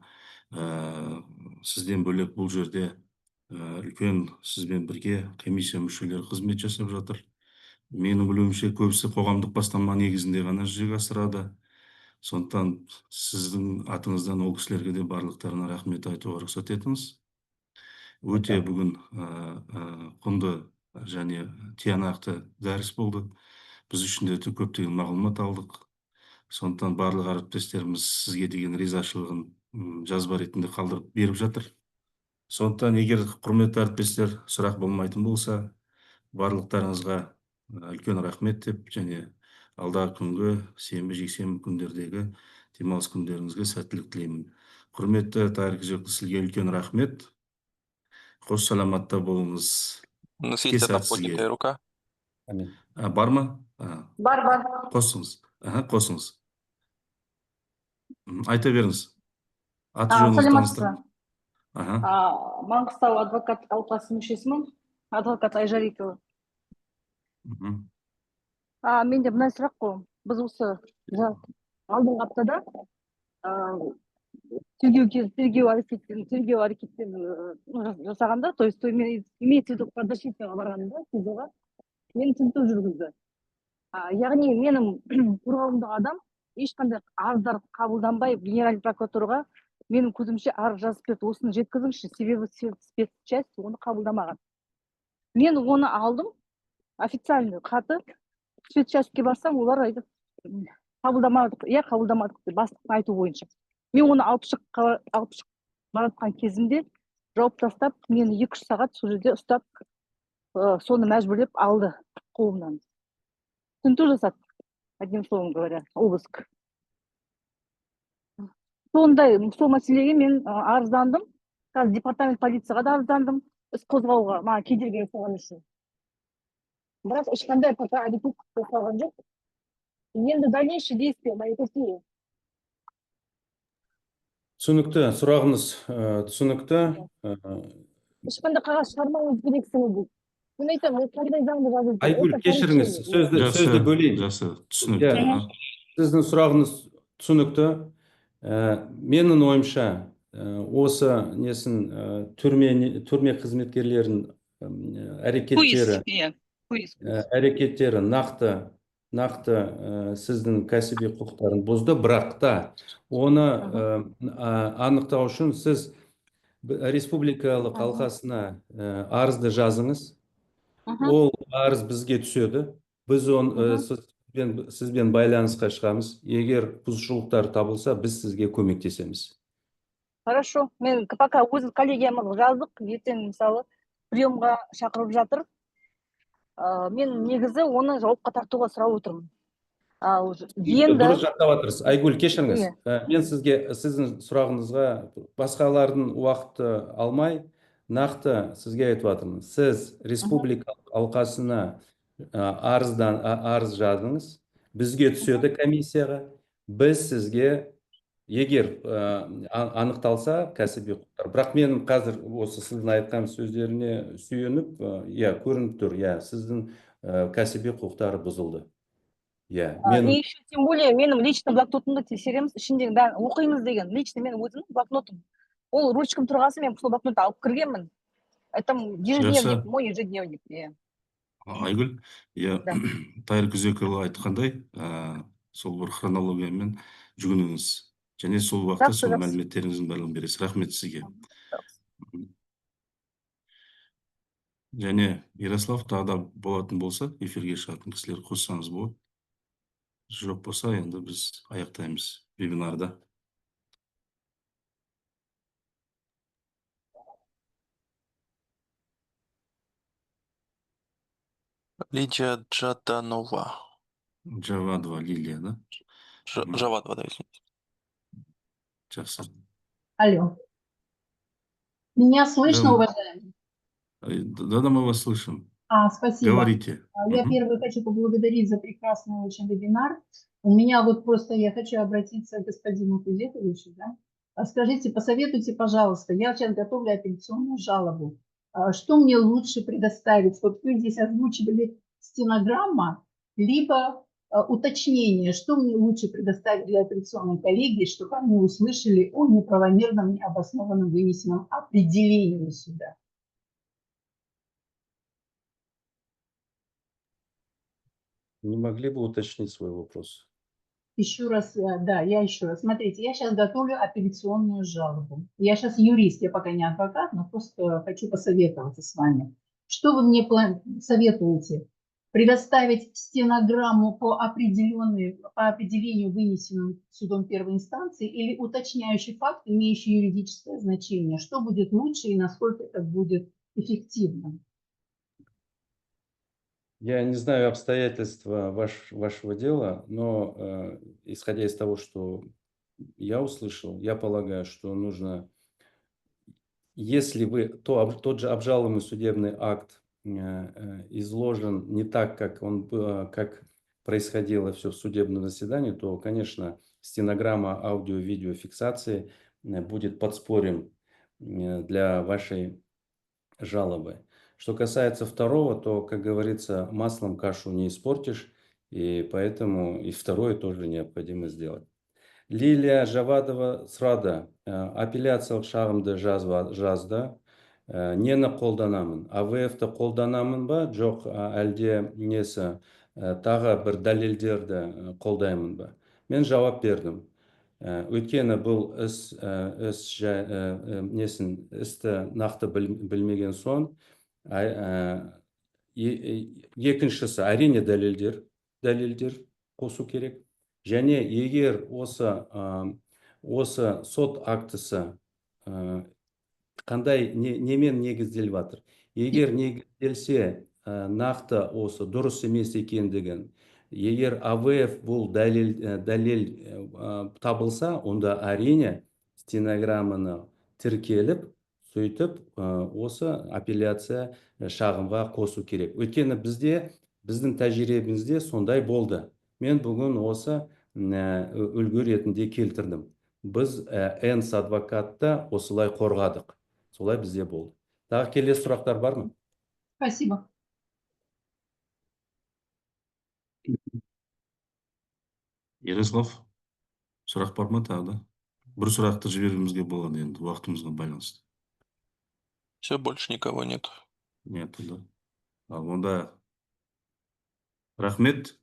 сізден бөлек бұл жерде үлкен сізбен бірге комиссия мүшелері қызмет жасап жатыр. Менің білуімше көбісі қоғамдық бастама негізінде ғана жүзеге асырады. Сондықтан сіздің атыңыздан ол кісілерге де барлықтарына рахмет айтуға рұқсат етіңіз. Өте бүгін құнды және тиянақты дәріс болды. Біз үшін де көптеген мағлұмат алдық. Сондықтан барлық әріптестеріміз сізге деген ризашылығын жазба ретінде қалдырып беріп жатыр. Сондықтан егер құрметті әріптестер сұрақ болмайтын болса, барлықтарыңызға үлкен рахмет деп, және алдағы күнгі сенбі, жексенбі күндердегі демалыс күндеріңізге сәттілік тілеймін. Құрметті Арик Жүзекұлы, сізге үлкен рахмет. Қош саламатта болыңыз. У нас есть одна поднятая рука. Амин. Бар ма? Бар. Қосыңыз. Қосыңыз. Айта беріңіз. Аты жөніңізді таныстырыңыз. Маңғыстау адвокат алқасы мүшесімін, адвокат Айжарикова. Менде мына сұрақ қой. Біз осы алдыңғы аптада тергеу әрекеттерін жасағанда, то есть имеется в виду подзащитныйға барғанда, СИЗОға мені тінту жүргізді. Яғни менің қорғауымдағы адам ешқандай арыздар қабылданбай генеральный прокуратураға менің көзімше арыз жазып берді, осыны жеткізіңізші, себебі спецчасть оны қабылдамаған. Мен оны алдым, официальный хаты, спецчастьке барсам, олар айтып, қабылдамадық деп бастықтың айту бойынша. Мен оны алып шығып баратқан кезімде жауып тастап, мені 2-3 сағат сол жерде ұстап, соны мәжбүрлеп алды қолымнан. Тінту жасады, одним словом говоря, обыск. Сондай, сол мәселеге мен арыздандым. Қазір департамент полицияға да арыздандым. Іс қозғауға, кедергі жасаған үшін. Бірақ ешқандай пока әрекет жасалған жоқ. Енді дальнейшие действия мои какие? Түсінікті, сұрағыңыз түсінікті. Ешқандай қағаз шығармауыңыз керексіңіз дейді. Мен айтамын, қандай заңды жазып жүр? Айгүл, кешіріңіз, сөзді бөлейін. Жақсы, түсінікті. Сіздің сұрағыңыз түсінікті. Менің ойымша, осы түрме қызметкерлерін әрекеттері нақты сіздің кәсіби құқықтарын бұзды, бірақ та оны анықтау үшін сіз республикалық алқасына арызды жазыңыз. Ол арыз бізге түседі. Біз сізбен байланысқа шығамыз. Егер бұзушылықтар табылса, біз сізге көмектесеміз. Хорошо. Мен пока өз коллегиямызға жаздық. Ертең мысалы приемға шақырып жатыр. Мен негізі оны жауапқа тартуға сұрап отырмын. Дұрыс жақтап отырсыз. Айгүл, кешіріңіз. Мен сіздің сұрағыңызға басқалардың уақытты алмай, нақты сізге айтып жатырмын. Сіз республикалық алқасына арыз жаздыңыз, бізге түседі комиссияға. Біз сізге, егер анықталса, кәсіби құқықтар. Бірақ мен қазір осы сіздің айтқан сөздеріне сүйеніп, көрініп тұр, сіздің кәсіби құқықтары бұзылды. И еще тем более менің личный блокнотымды тексереміз, ішіндегі бәрін оқимыз деген, лично менің өзімнің блокнотым. Ол ручкам тұрғасы, мен сол блокнотты алып кіргенмін. Это ежедневник, мой ежедневник. Айгүл, иә, Да. Тайыр Күзекұлы айтқандай, сол бір хронологиямен жүгініңіз. Және сол уақытта Жақсы, сол жақсы. мәліметтеріңіздің барлығын бересіз. Рахмет сізге. Және Ярослав тағы да болатын болса, эфирге шығатын кісілер қоссаңыз болады. Жоқ болса, енді біз аяқтаймыз вебинарды. Лидия Джаданова. Джавадова Лилия, да? Мгм. Жавадова, да, извините. Жақсы. Алло. Меня слышно, Да. уважаемый? Да, мы вас слышим. Спасибо. Говорите. Я Мгм. первый хочу поблагодарить за прекрасный очень вебинар. У меня вот просто, я хочу обратиться к господину Кузековичу, да. Скажите, посоветуйте, пожалуйста, я сейчас готовлю апелляционную жалобу. Что мне лучше предоставить? Вот вы здесь озвучивали стенограмма, либо уточнение, что мне лучше предоставить для апелляционной коллегии, чтобы они услышали о неправомерном, необоснованном вынесенном определении суда. Не могли бы уточнить свой вопрос? Еще раз, да, я еще раз. Смотрите, я сейчас готовлю апелляционную жалобу. Я сейчас юрист, я пока не адвокат, но просто хочу посоветоваться с вами. Что вы мне советуете? Предоставить стенограмму по определению, вынесенному судом первой инстанции, или уточняющий факт, имеющий юридическое значение? Что будет лучше и насколько это будет эффективно? Я не знаю обстоятельства вашего дела, но исходя из того, что я услышал, я полагаю, что нужно, если тот же обжалуемый судебный акт изложен не так, как происходило все в судебном заседании, то, конечно, стенограмма аудио-видеофиксации будет подспорьем для вашей жалобы. Что касается второго, то, как говорится, маслом кашу не испортишь, и поэтому и второе тоже необходимо сделать. Лилия Жавадова сұрады, апелляциялық шағымды жазды, нені қолданамын? АВФ-ті қолданамын ба, жоқ әлде несі тағы бір дәлелдерді қолдаймын ба? Мен жауап бердім. Өйткені бұл істі нақты білмеген соң, екіншісі әрине дәлелдер қосу керек. Және егер осы сот актісі қандай немен негізделіп жатыр? Егер негізделсе нақты осы дұрыс емес екендігін, егер АВФ бұл дәлел табылса, онда әрине стенограмманы тіркеліп, сөйтіп осы апелляция шағымға қосу керек. Өйткені біздің тәжірибемізде сондай болды. Мен бүгін осы үлгі ретінде келтірдім. Біз Энс адвокатта осылай қорғадық. Солай бізде болды. Тағы келесі сұрақтар бар ма? Спасибо. Ярослав, сұрақ бар ма тағы да? Бір сұрақты жіберуімізге болады енді, уақытымызға байланысты. Все, больше никого нет. Нет, да. Онда рахмет,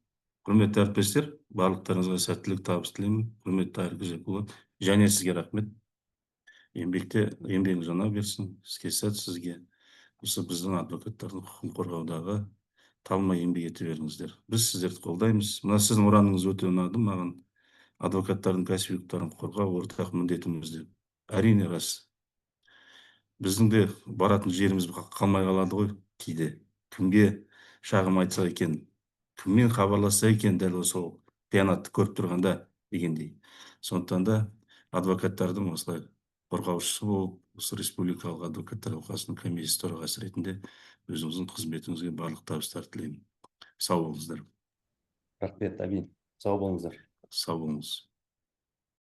құрметті әріптестер, барлықтарыңызға сәттілік, табыс тілеймін. Құрметті Тайыр Күзекұлы, және сізге рахмет. Еңбегіңіз жана берсін, іске сәт сізге. Осы біздің адвокаттардың құқығын қорғаудағы талмай еңбек ете беріңіздер. Біз сіздерді қолдаймыз. Мына сіздің ұраныңыз өте ұнады маған. Адвокаттардың кәсіби құқықтарын қорғау ортақ міндетіміз деп. Әрине рас. Біздің де баратын жеріміз қалмай қалады ғой кейде. Кімге шағым айтса екен, кіммен хабарласса екен, дәл осы қиянатты көріп тұрғанда дегендей. Сондықтан да адвокаттардың осылай қорғаушысы болып, осы республикалық адвокаттар алқасының комиссиясы төрағасы ретінде өзіңіздің қызметіңізге барлық табыстар тілеймін. Сау болыңыздар. Рахмет, Абин. Сау болыңыздар. Сау болыңыз.